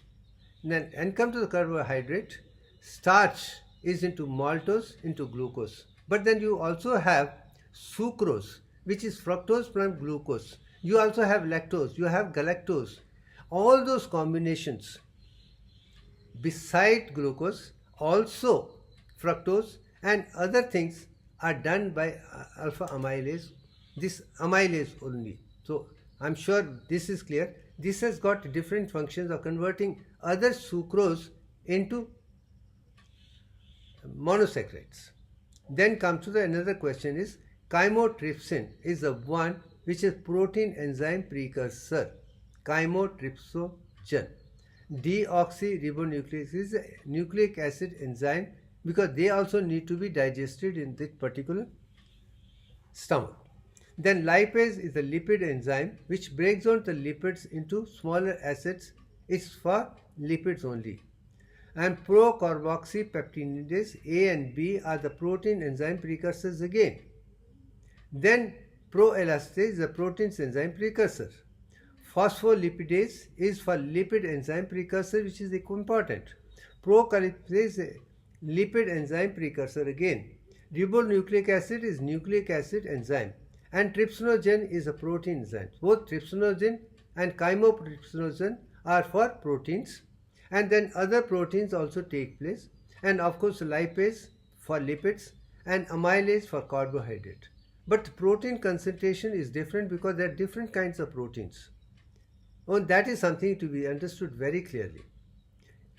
And come to the carbohydrate, starch is into maltose, into glucose. But then you also have sucrose, which is fructose from glucose. You also have lactose, you have galactose. All those combinations beside glucose, also fructose and other things are done by alpha amylase, this amylase only. So I'm sure this is clear. This has got different functions of converting other sucrose into monosaccharides. Then comes to the another question is chymotrypsin is the one which is protein enzyme precursor. Chymotrypsogen. Deoxyribonucleic is a nucleic acid enzyme because they also need to be digested in this particular stomach. Then lipase is a lipid enzyme which breaks down the lipids into smaller acids. It's for lipids only. And procarboxypeptidase A and B are the protein enzyme precursors again. Then proelastase is the protein enzyme precursor. Phospholipidase is for lipid enzyme precursor, which is important. Procalyptase is a lipid enzyme precursor again. Ribonucleic acid is nucleic acid enzyme. And trypsinogen is a protein enzyme. Both trypsinogen and chymotrypsinogen are for proteins, and then other proteins also take place, and of course lipase for lipids and amylase for carbohydrate. But protein concentration is different because there are different kinds of proteins. And that is something to be understood very clearly.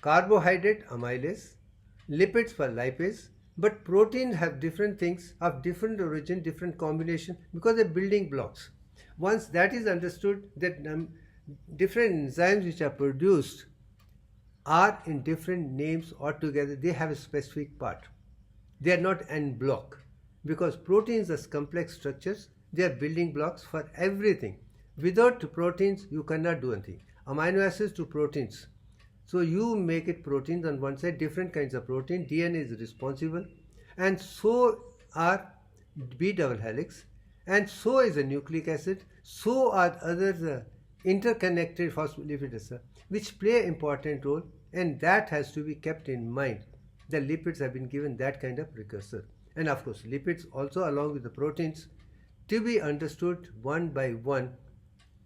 Carbohydrate amylase, lipids for lipase, but proteins have different things of different origin, different combination because they're building blocks. Once that is understood, that different enzymes which are produced are in different names altogether. They have a specific part. They are not en bloc because proteins are complex structures. They are building blocks for everything. Without proteins, you cannot do anything. Amino acids to proteins. So you make it proteins on one side, different kinds of protein. DNA is responsible, and so are B double helix, and so is a nucleic acid. So are other interconnected phospholipids which play an important role, and that has to be kept in mind. The lipids have been given that kind of precursor, and of course lipids also along with the proteins to be understood one by one,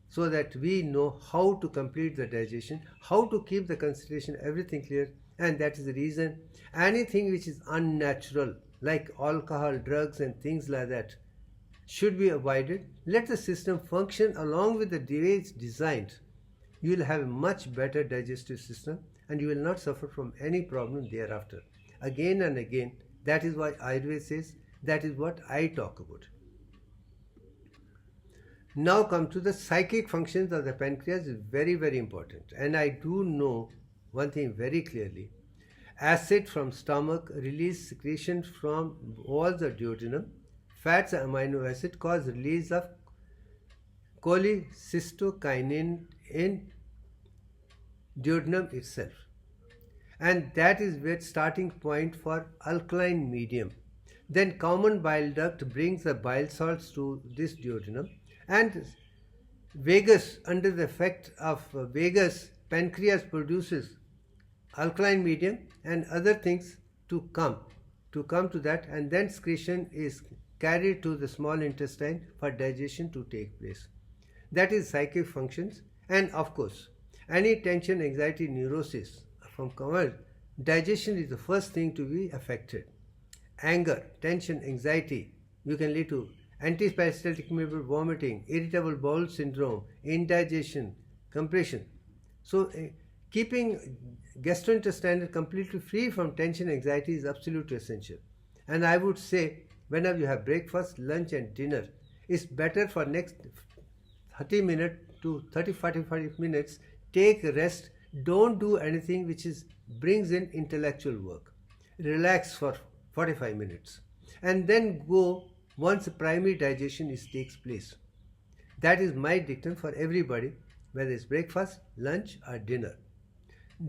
so that we know how to complete the digestion, how to keep the concentration, everything clear. And that is the reason anything which is unnatural, like alcohol, drugs and things like that, should be avoided. Let the system function along with the way it's designed. You will have a much better digestive system and you will not suffer from any problem thereafter. Again and again, that is why Ayurveda says, that is what I talk about. Now come to the psychic functions of the pancreas is very, very important. And I do know one thing very clearly. Acid from stomach release secretion from walls of duodenum. Fats and amino acid cause release of cholecystokinin in duodenum itself. And that is where starting point for alkaline medium. Then common bile duct brings the bile salts to this duodenum, and vagus, under the effect of vagus, pancreas produces alkaline medium and other things to come to that, and then excretion is carried to the small intestine for digestion to take place. That is psychic functions. And of course, any tension, anxiety, neurosis from common, digestion is the first thing to be affected. Anger, tension, anxiety, you can lead to antiperistaltic vomiting, irritable bowel syndrome, indigestion, compression. So keeping gastrointestinal completely free from tension, anxiety is absolutely essential. And I would say, whenever you have breakfast, lunch and dinner, it's better for next 30 minutes to 45 minutes, take a rest. Don't do anything which brings in intellectual work. Relax for 45 minutes and then go once primary digestion takes place. That is my dictum for everybody, whether it's breakfast, lunch or dinner.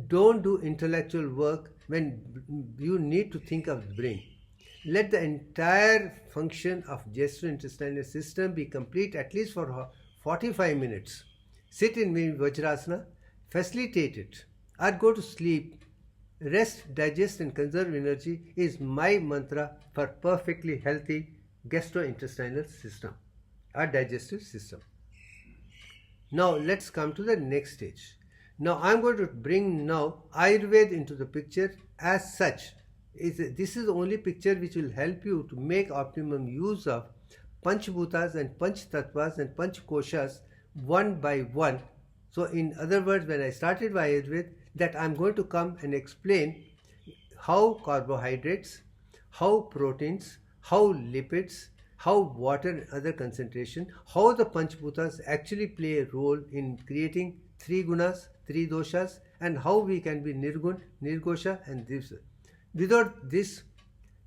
Don't do intellectual work when you need to think of the brain. Let the entire function of gastrointestinal system be complete at least for 45 minutes. Sit in Vajrasana, facilitate it, or go to sleep. Rest, digest and conserve energy is my mantra for perfectly healthy gastrointestinal system or digestive system. Now let's come to the next stage. Now I am going to bring now Ayurveda into the picture as such. This is the only picture which will help you to make optimum use of Panchbhutas and Panch Tattvas and Panch Koshas one by one. So in other words, when I started by Ayurveda, that I am going to come and explain how carbohydrates, how proteins, how lipids, how water and other concentration, how the Panchbhutas actually play a role in creating three gunas, three doshas, and how we can be nirgun, nirgosha and this. Without this,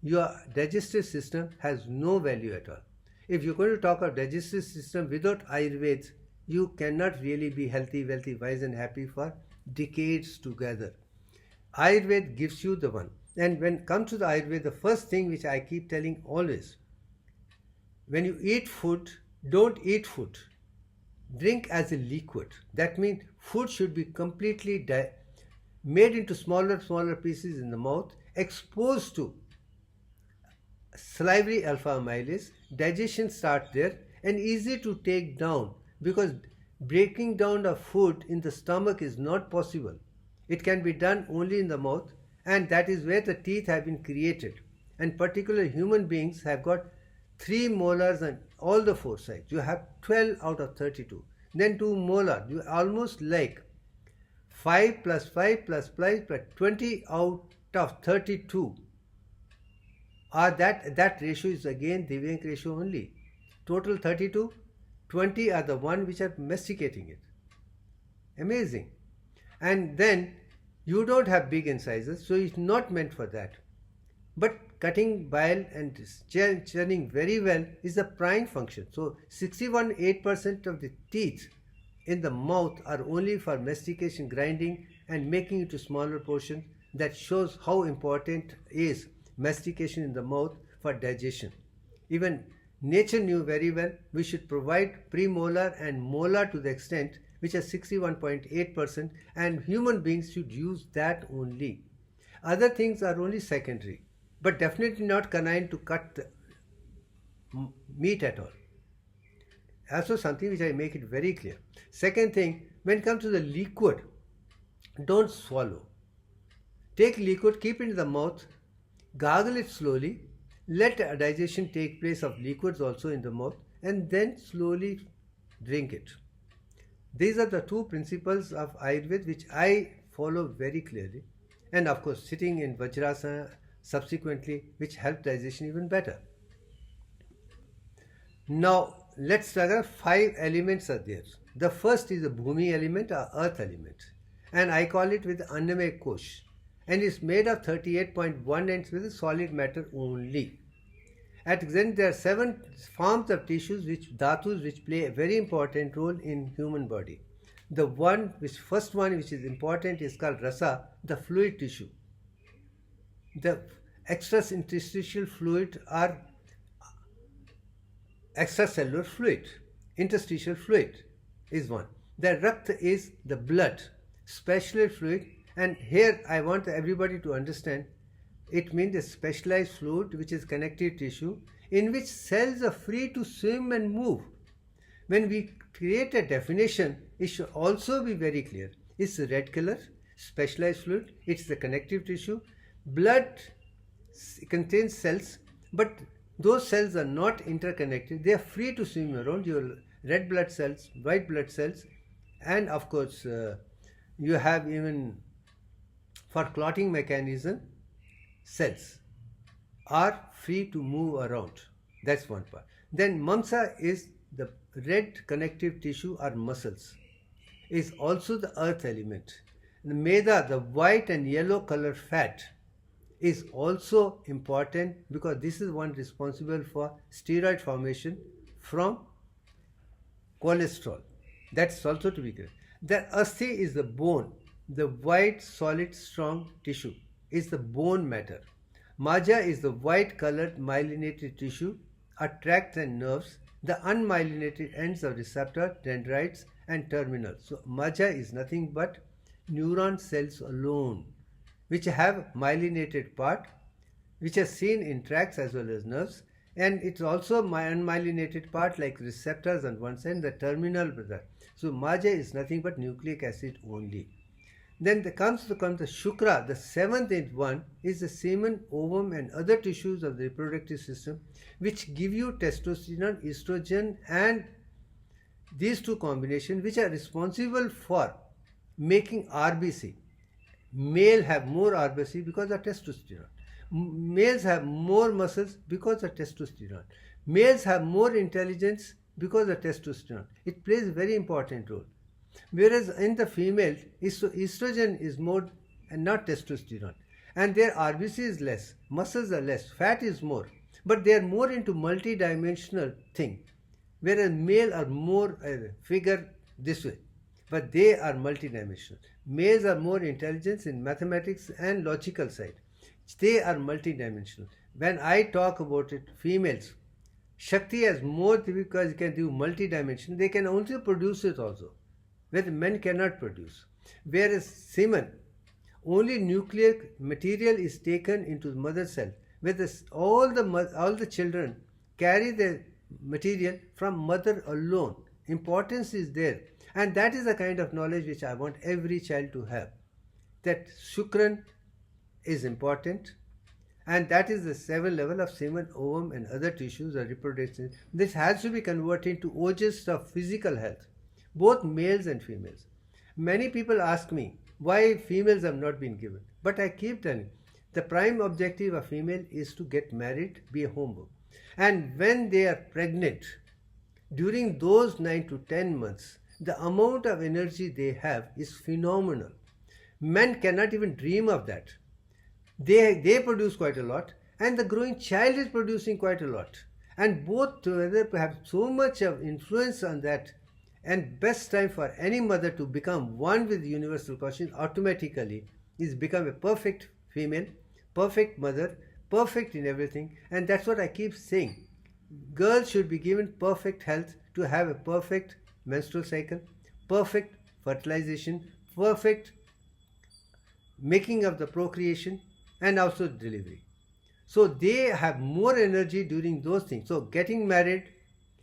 your digestive system has no value at all. If you're going to talk of digestive system without Ayurveda, you cannot really be healthy, wealthy, wise and happy for decades together. Ayurveda gives you the one. And when it comes to the Ayurveda, the first thing which I keep telling always, when you eat food, don't eat food. Drink as a liquid. That means food should be completely made into smaller pieces in the mouth, exposed to salivary alpha amylase. Digestion starts there and easy to take down, because breaking down of food in the stomach is not possible. It can be done only in the mouth, and that is where the teeth have been created. And particular human beings have got 3 molars on all the 4 sides. You have 12 out of 32. Then 2 molar. You almost like 5 plus 5 plus 5 plus 20 out of 32. That ratio is again Deviank ratio only. Total 32. 20 are the one which are masticating it. Amazing. And then you don't have big incisors, so it's not meant for that. But cutting bile and churning very well is the prime function. So 61.8% of the teeth in the mouth are only for mastication, grinding and making it to smaller portions. That shows how important is mastication in the mouth for digestion. Even nature knew very well we should provide premolar and molar to the extent which is 61.8%, and human beings should use that only. Other things are only secondary, but definitely not canine to cut the meat at all. Also something which I make it very clear. Second thing, when it comes to the liquid, don't swallow. Take liquid, keep it in the mouth, gargle it slowly, let digestion take place of liquids also in the mouth, and then slowly drink it. These are the two principles of Ayurveda which I follow very clearly, and of course sitting in Vajrasana subsequently, which helps digestion even better. Now let's talk about 5 elements are there. The first is the Bhumi element or earth element, and I call it with Annamay Kosh, and it's made of 38.1 ends with solid matter only. At present there are 7 forms of tissues which dhatus which play a very important role in human body. The first one which is important is called rasa, the fluid tissue. The extrainterstitial fluid or extracellular fluid, interstitial fluid is one. The rakta is the blood, special fluid, and here I want everybody to understand it means a specialized fluid which is connective tissue in which cells are free to swim and move. When we create a definition, it should also be very clear. It's red color, specialized fluid, it's the connective tissue. Blood contains cells, but those cells are not interconnected. They are free to swim around. Your red blood cells, white blood cells, and of course you have even for clotting mechanism, cells are free to move around. That's one part. Then mamsa is the red connective tissue or muscles, is also the earth element. The meda, the white and yellow color fat, is also important because this is one responsible for steroid formation from cholesterol. That's also to be clear. The asthi is the bone, the white solid strong tissue is the bone matter. Maja is the white colored myelinated tissue, tracts and nerves, the unmyelinated ends of receptor, dendrites and terminals. So maja is nothing but neuron cells alone, which have myelinated part, which are seen in tracts as well as nerves, and it's also unmyelinated part like receptors on one side, the terminal with that. So maja is nothing but nucleic acid only. Then comes the shukra, the 7th one is the semen, ovum and other tissues of the reproductive system which give you testosterone, estrogen and these two combinations which are responsible for making RBC. Male have more RBC because of testosterone. Males have more muscles because of testosterone. Males have more intelligence because of testosterone. It plays a very important role. Whereas in the female, estrogen is more and not testosterone. And their RBC is less, muscles are less, fat is more. But they are more into multi-dimensional thing. Whereas male are more figure this way. But they are multi-dimensional. Males are more intelligent in mathematics and logical side. They are multi-dimensional. When I talk about it, females, Shakti has more because you can do multi-dimensional. They can also produce it also, where men cannot produce. Whereas semen, only nucleic material is taken into the mother cell, where all the children carry the material from mother alone. Importance is there, and that is the kind of knowledge which I want every child to have. That Shukran is important, and that is the 7th level of semen, ovum, and other tissues or reproduction. This has to be converted into ojas of physical health, both males and females. Many people ask me why females have not been given, but I keep telling the prime objective of female is to get married, be a home, and when they are pregnant, during those 9 to 10 months, the amount of energy they have is phenomenal. Men cannot even dream of that. They produce quite a lot, and the growing child is producing quite a lot, and both together have so much of influence on that. And best time for any mother to become one with universal consciousness automatically is become a perfect female, perfect mother, perfect in everything. And that's what I keep saying. Girls should be given perfect health to have a perfect menstrual cycle, perfect fertilization, perfect making of the procreation, and also delivery. So they have more energy during those things. So getting married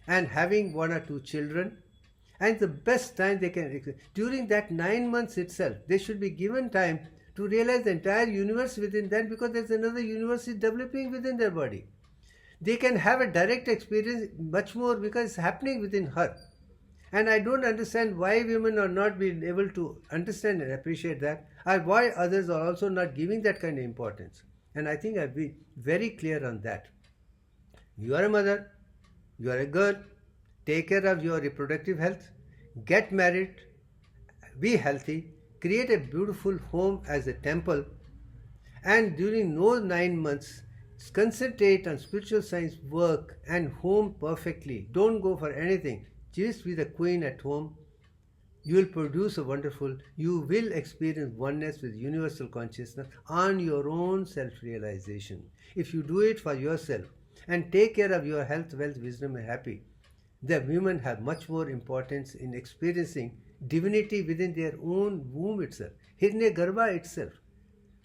and having one or two children. And the best time they can, during that 9 months itself, they should be given time to realize the entire universe within them, because there's another universe is developing within their body. They can have a direct experience much more because it's happening within her. And I don't understand why women are not being able to understand and appreciate that, or why others are also not giving that kind of importance. And I think I've been very clear on that. You are a mother, you are a girl, take care of your reproductive health, get married, be healthy, create a beautiful home as a temple, and during those 9 months, concentrate on spiritual science work and home perfectly. Don't go for anything. Just be the queen at home. You will produce a wonderful, you will experience oneness with universal consciousness on your own self-realization. If you do it for yourself and take care of your health, wealth, wisdom and happy, the women have much more importance in experiencing divinity within their own womb itself, Hiranya Garbha itself.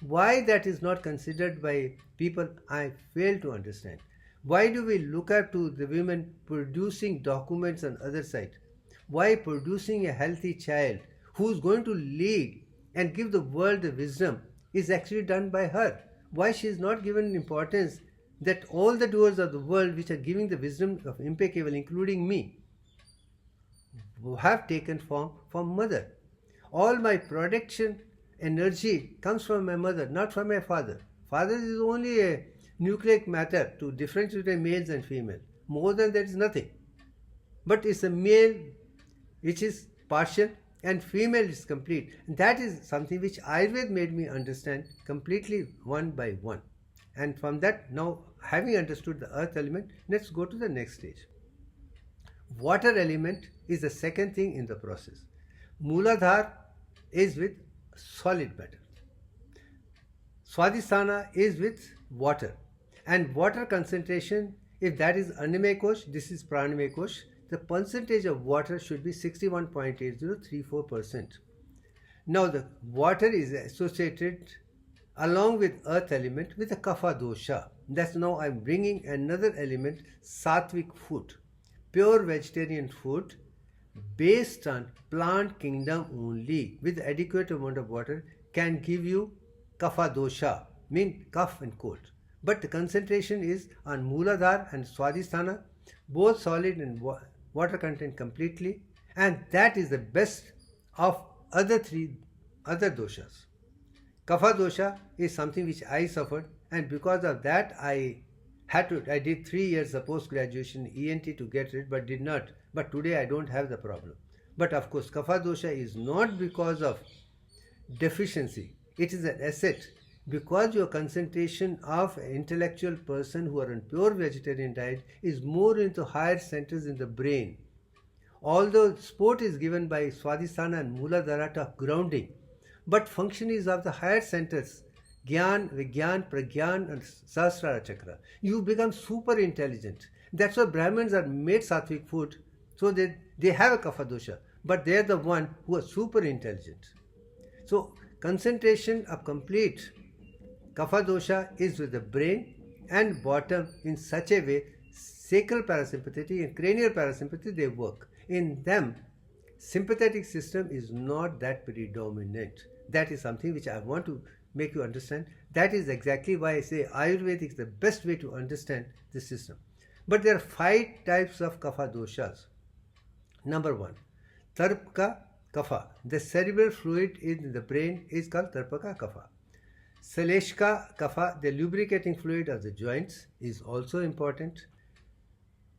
Why that is not considered by people, I fail to understand. Why do we look up to the women producing documents on other side? Why producing a healthy child who is going to lead and give the world the wisdom is actually done by her? Why she is not given importance that all the doers of the world which are giving the wisdom of impeccable, including me, have taken form from mother. All my production energy comes from my mother, not from my father. Father is only a nucleic matter to differentiate between males and female. More than that is nothing. But it's a male which is partial and female is complete. And that is something which Ayurveda made me understand completely one by one. And from that, now having understood the earth element, let's go to the next stage. Water element is the second thing in the process. Mooladhara is with solid matter. Swadhisthana is with water. And water concentration, if that is Annamaya Kosh, this is Pranamaya Kosh, the percentage of water should be 61.8034%. Now the water is associated along with earth element with the kapha dosha. That's now I'm bringing another element, sattvic food, pure vegetarian food based on plant kingdom only with adequate amount of water can give you kapha dosha, mean cough and cold. But the concentration is on Mooladhara and Swadhisthana, both solid and water content completely, and that is the best of other doshas. Kapha dosha is something which I suffered, and because of that I did 3 years of post-graduation ENT to get it, but did not. But today I don't have the problem. But of course, kapha dosha is not because of deficiency. It is an asset. Because your concentration of an intellectual person who are on pure vegetarian diet is more into higher centers in the brain. Although support is given by Swadhisthana and Mooladhara to grounding, but function is of the higher centers, Gyan, Vigyan, Pragyan and Sahasrara Chakra. You become super intelligent. That's why Brahmins are made sattvic food, so that they have a kapha dosha, but they are the one who are super intelligent. So concentration of complete kapha dosha is with the brain and bottom in such a way, sacral parasympathetic and cranial parasympathetic, they work. In them, sympathetic system is not that predominant. That is something which I want to make you understand. That is exactly why I say Ayurvedic is the best way to understand this system. But there are 5 types of kapha doshas. Number 1, Tarpaka kapha. The cerebral fluid in the brain is called Tarpaka kapha. Saleshka kapha, the lubricating fluid of the joints, is also important.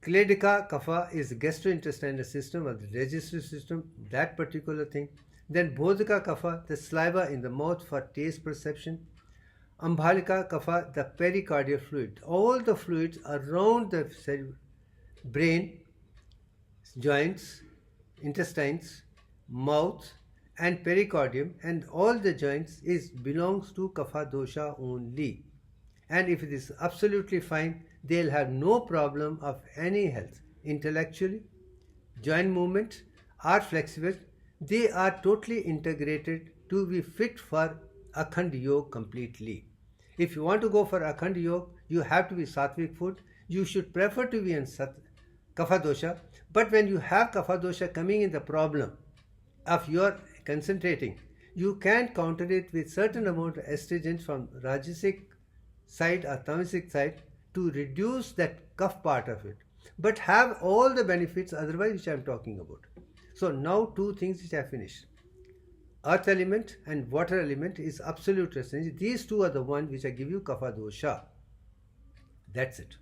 Kledika kapha is the gastrointestinal system of the digestive system, that particular thing. Then Bodhika kapha, the saliva in the mouth for taste perception. Ambhalika kapha, the pericardial fluid. All the fluids around the brain, joints, intestines, mouth and pericardium and all the joints belongs to kapha dosha only. And if it is absolutely fine, they'll have no problem of any health. Intellectually, joint movement are flexible. They are totally integrated to be fit for Akhand Yoga completely. If you want to go for Akhand Yoga, you have to be sattvic food. You should prefer to be in kapha dosha. But when you have kapha dosha coming in the problem of your concentrating, you can counter it with certain amount of estrogen from rajasic side or tamasic side to reduce that cough part of it, but have all the benefits otherwise which I am talking about. So now two things which I finished. Earth element and water element is absolute essence. These two are the ones which I give you kapha dosha. That's it.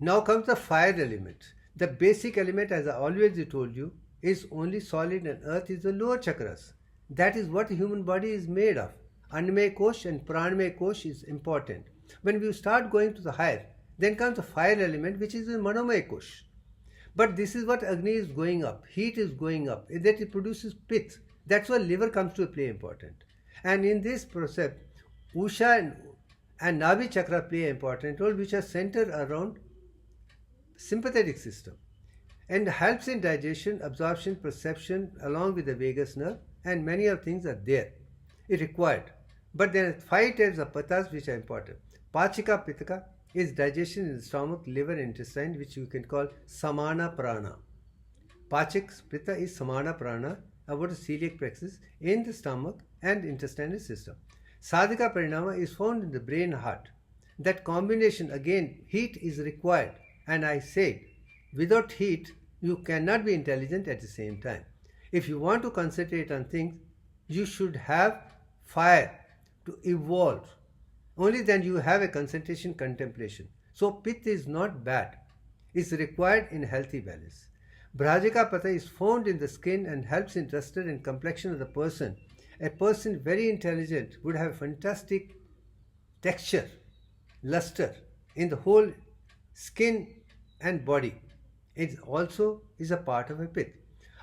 Now comes the fire element. The basic element, as I always told you, is only solid, and earth is the lower chakras. That is what the human body is made of. Annamaya kosh and pranamaya kosh is important. When we start going to the higher, then comes the fire element, which is the manomaya kosh. But this is what Agni is going up, heat is going up, that it produces pith. That's why liver comes to play important. And in this process, Usha and Nabi chakra play an important role, which are centered around sympathetic system and helps in digestion, absorption, perception, along with the vagus nerve, and many of things are there. It required. But there are 5 types of pathas which are important. Pachika Pitaka is digestion in the stomach, liver, and intestine, which you can call Samana Prana. Pachik Pitta is Samana Prana about the celiac plexus in the stomach and intestinal system. Sadhika Parinama is found in the brain heart. That combination, again, heat is required. And I say, without heat, you cannot be intelligent at the same time. If you want to concentrate on things, you should have fire to evolve. Only then you have a concentration contemplation. So pitta is not bad. It's required in healthy balance. Brajika Pata is found in the skin and helps in luster and complexion of the person. A person very intelligent would have fantastic texture, luster in the whole skin and body. It also is a part of a pith.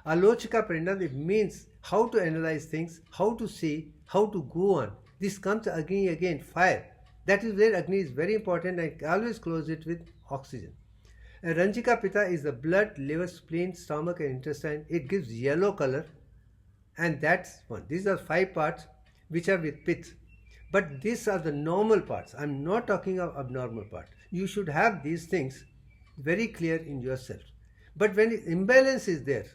Alochika Parinam, it means how to analyze things, how to see, how to go on. This comes again, fire. That is where Agni is very important. I always close it with oxygen. And Ranjika Pitta is the blood, liver, spleen, stomach and intestine. It gives yellow color, and that's one. These are 5 parts which are with pith. But these are the normal parts. I'm not talking of abnormal part. You should have these things very clear in yourself. But when imbalance is there,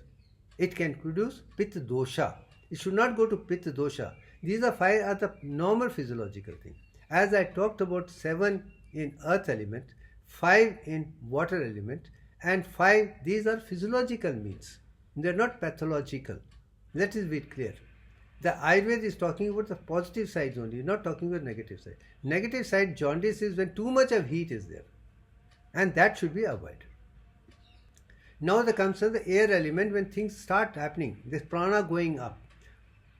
it can produce pitta dosha. It should not go to pitta dosha. These are 5 are the normal physiological things. As I talked about 7 in earth element, 5 in water element, and 5, these are physiological means. They are not pathological. Let us be clear. The Ayurveda is talking about the positive sides only, not talking about negative side. Negative side, jaundice, is when too much of heat is there. And that should be avoided. Now the comes to the air element. When things start happening, this prana going up.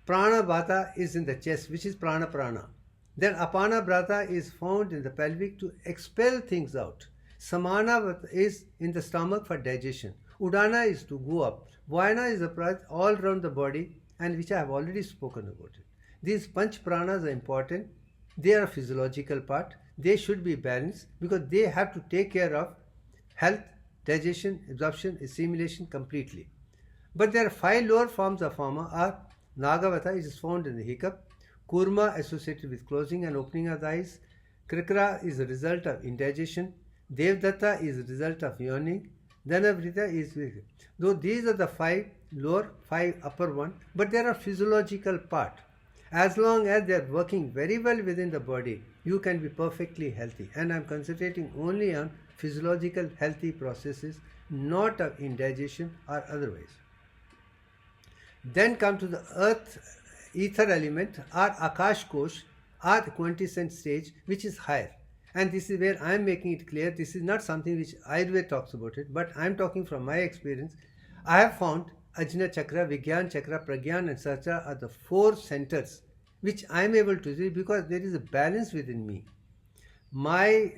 Prana Vata is in the chest, which is prana prana. Then Apana Brata is found in the pelvic to expel things out. Samana is in the stomach for digestion. Udana is to go up. Vayana is a breath all around the body, and which I have already spoken about it. These Panch Pranas are important. They are a physiological part. They should be balanced because they have to take care of health, digestion, absorption, assimilation completely. But there are 5 lower forms of Ama are Nagavata, which is found in the hiccup. Kurma, associated with closing and opening of the eyes. Krikra is a result of indigestion. Devdatta is a result of yawning. Dhanavrita is, though these are the 5 lower, 5 upper one, but there are physiological part. As long as they are working very well within the body, you can be perfectly healthy. And I am concentrating only on physiological healthy processes, not of indigestion or otherwise. Then come to the earth, ether element or Akash Kosh or the quintessence stage, which is higher. And this is where I am making it clear. This is not something which Ayurveda talks about it, but I am talking from my experience. I have found Ajna Chakra, Vigyan Chakra, Pragyan and Sacha are the 4 centers which I am able to see because there is a balance within me. My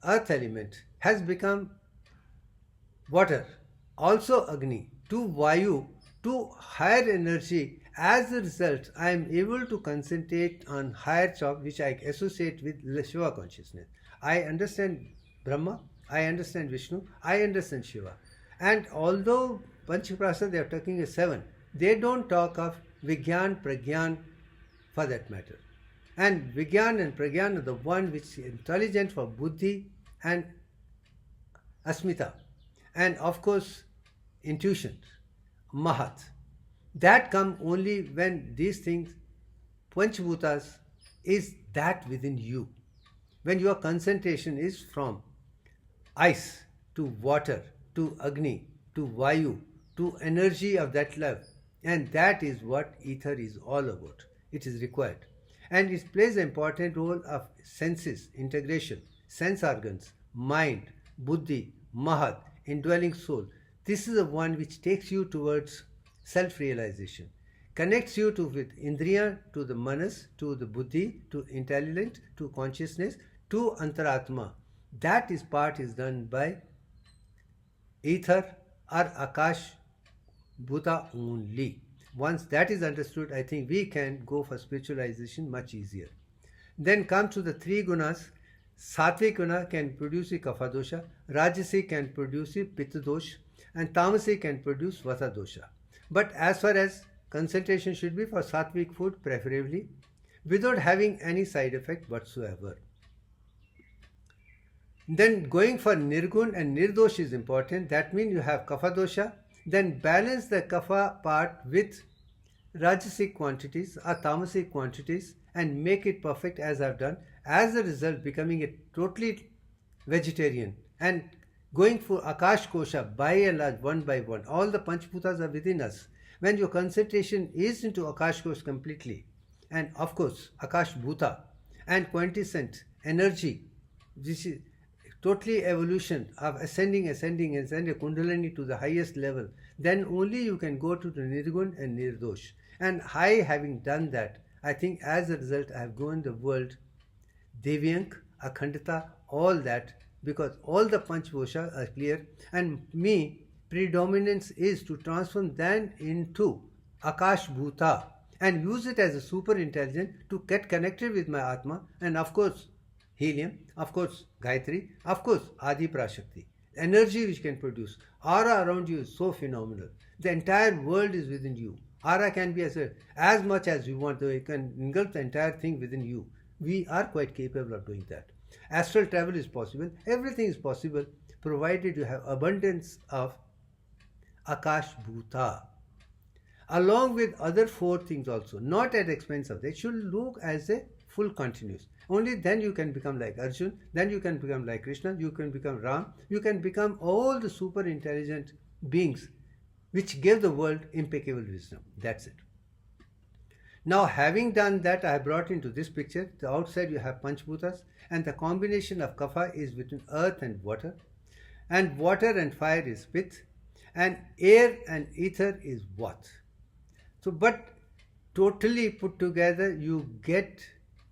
earth element has become water, also Agni, to Vayu, to higher energy. As a result, I am able to concentrate on higher chakra, which I associate with Shiva consciousness. I understand Brahma, I understand Vishnu, I understand Shiva. And although Panchaprasa they are talking as 7, they don't talk of Vigyan, Pragyan for that matter. And Vigyan and Pragyan are the one which is intelligent for Buddhi and Asmita, and of course intuition, Mahat. That come only when these things, Panchbhutas, is that within you. When your concentration is from ice to water to Agni to Vayu to energy of that love, and that is what ether is all about. It is required. And it plays an important role of senses, integration, sense organs, mind, buddhi, mahat, indwelling soul. This is the one which takes you towards self-realization, connects you to with indriya, to the manas, to the buddhi, to intelligence, to consciousness, to antaratma. That is part is done by ether or akash bhuta only. Once that is understood, I think we can go for spiritualization much easier. Then come to the three gunas. Sattvic guna can produce a kapha dosha, rajasic can produce a pitta dosha, and tamasic can produce vata dosha. But as far as concentration should be for sattvic food preferably, without having any side effect whatsoever. Then going for nirgun and nirdosh is important. That means you have kapha dosha, then balance the kapha part with rajasic quantities or tamasic quantities and make it perfect as I've done. As a result, becoming a totally vegetarian and going for akash kosha by and large, one by one. All the panchbhutas are within us. When your concentration is into akash kosha completely, and of course akash bhuta and quintessent energy, this is totally evolution of ascending kundalini to the highest level, then only you can go to the nirgun and nirdosh. And I, having done that, I think as a result I have gone the world devyank, akhandita, all that, because all the panchbhosha are clear, and me predominance is to transform them into akash bhuta and use it as a super intelligence to get connected with my atma, and of course helium, of course Gayatri, of course Adi Prashakti. Energy which can produce. Aura around you is so phenomenal. The entire world is within you. Aura can be as much as you want, you can engulf the entire thing within you. We are quite capable of doing that. Astral travel is possible. Everything is possible provided you have abundance of Akash Bhuta. Along with other four things also, not at expense of that. It should look as a full continuous. Only then you can become like Arjun, then you can become like Krishna, you can become Ram, you can become all the super intelligent beings which gave the world impeccable wisdom. That's it. Now, having done that, I have brought into this picture, the outside you have Panchbhutas, and the combination of kapha is between earth and water and fire is pith, and air and ether is vat. So, but totally put together, you get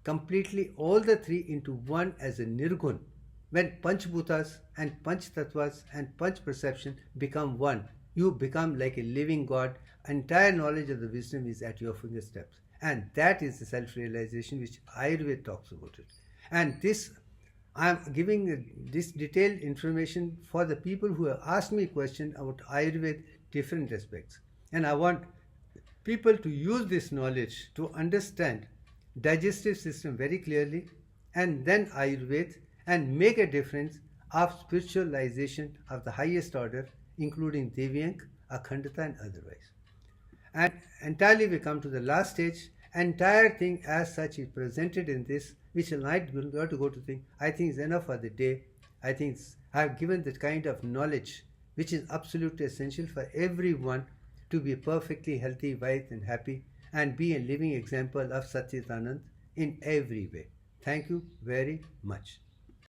completely all the three into one as a nirgun. When Panchbhutas and Panch Tattvas and Panch Perception become one, you become like a living God. Entire knowledge of the wisdom is at your fingertips. And that is the self-realization which Ayurveda talks about it. And this, I am giving this detailed information for the people who have asked me questions about Ayurveda different aspects. And I want people to use this knowledge to understand digestive system very clearly, and then Ayurveda, and make a difference of spiritualization of the highest order, including Devyank, Akhandita and otherwise. And entirely we come to the last stage. Entire thing as such is presented in this, which will not got to go to think. I think is enough for the day. I think I have given the kind of knowledge which is absolutely essential for everyone to be perfectly healthy, wise and happy, and be a living example of Satchidanand in every way. Thank you very much.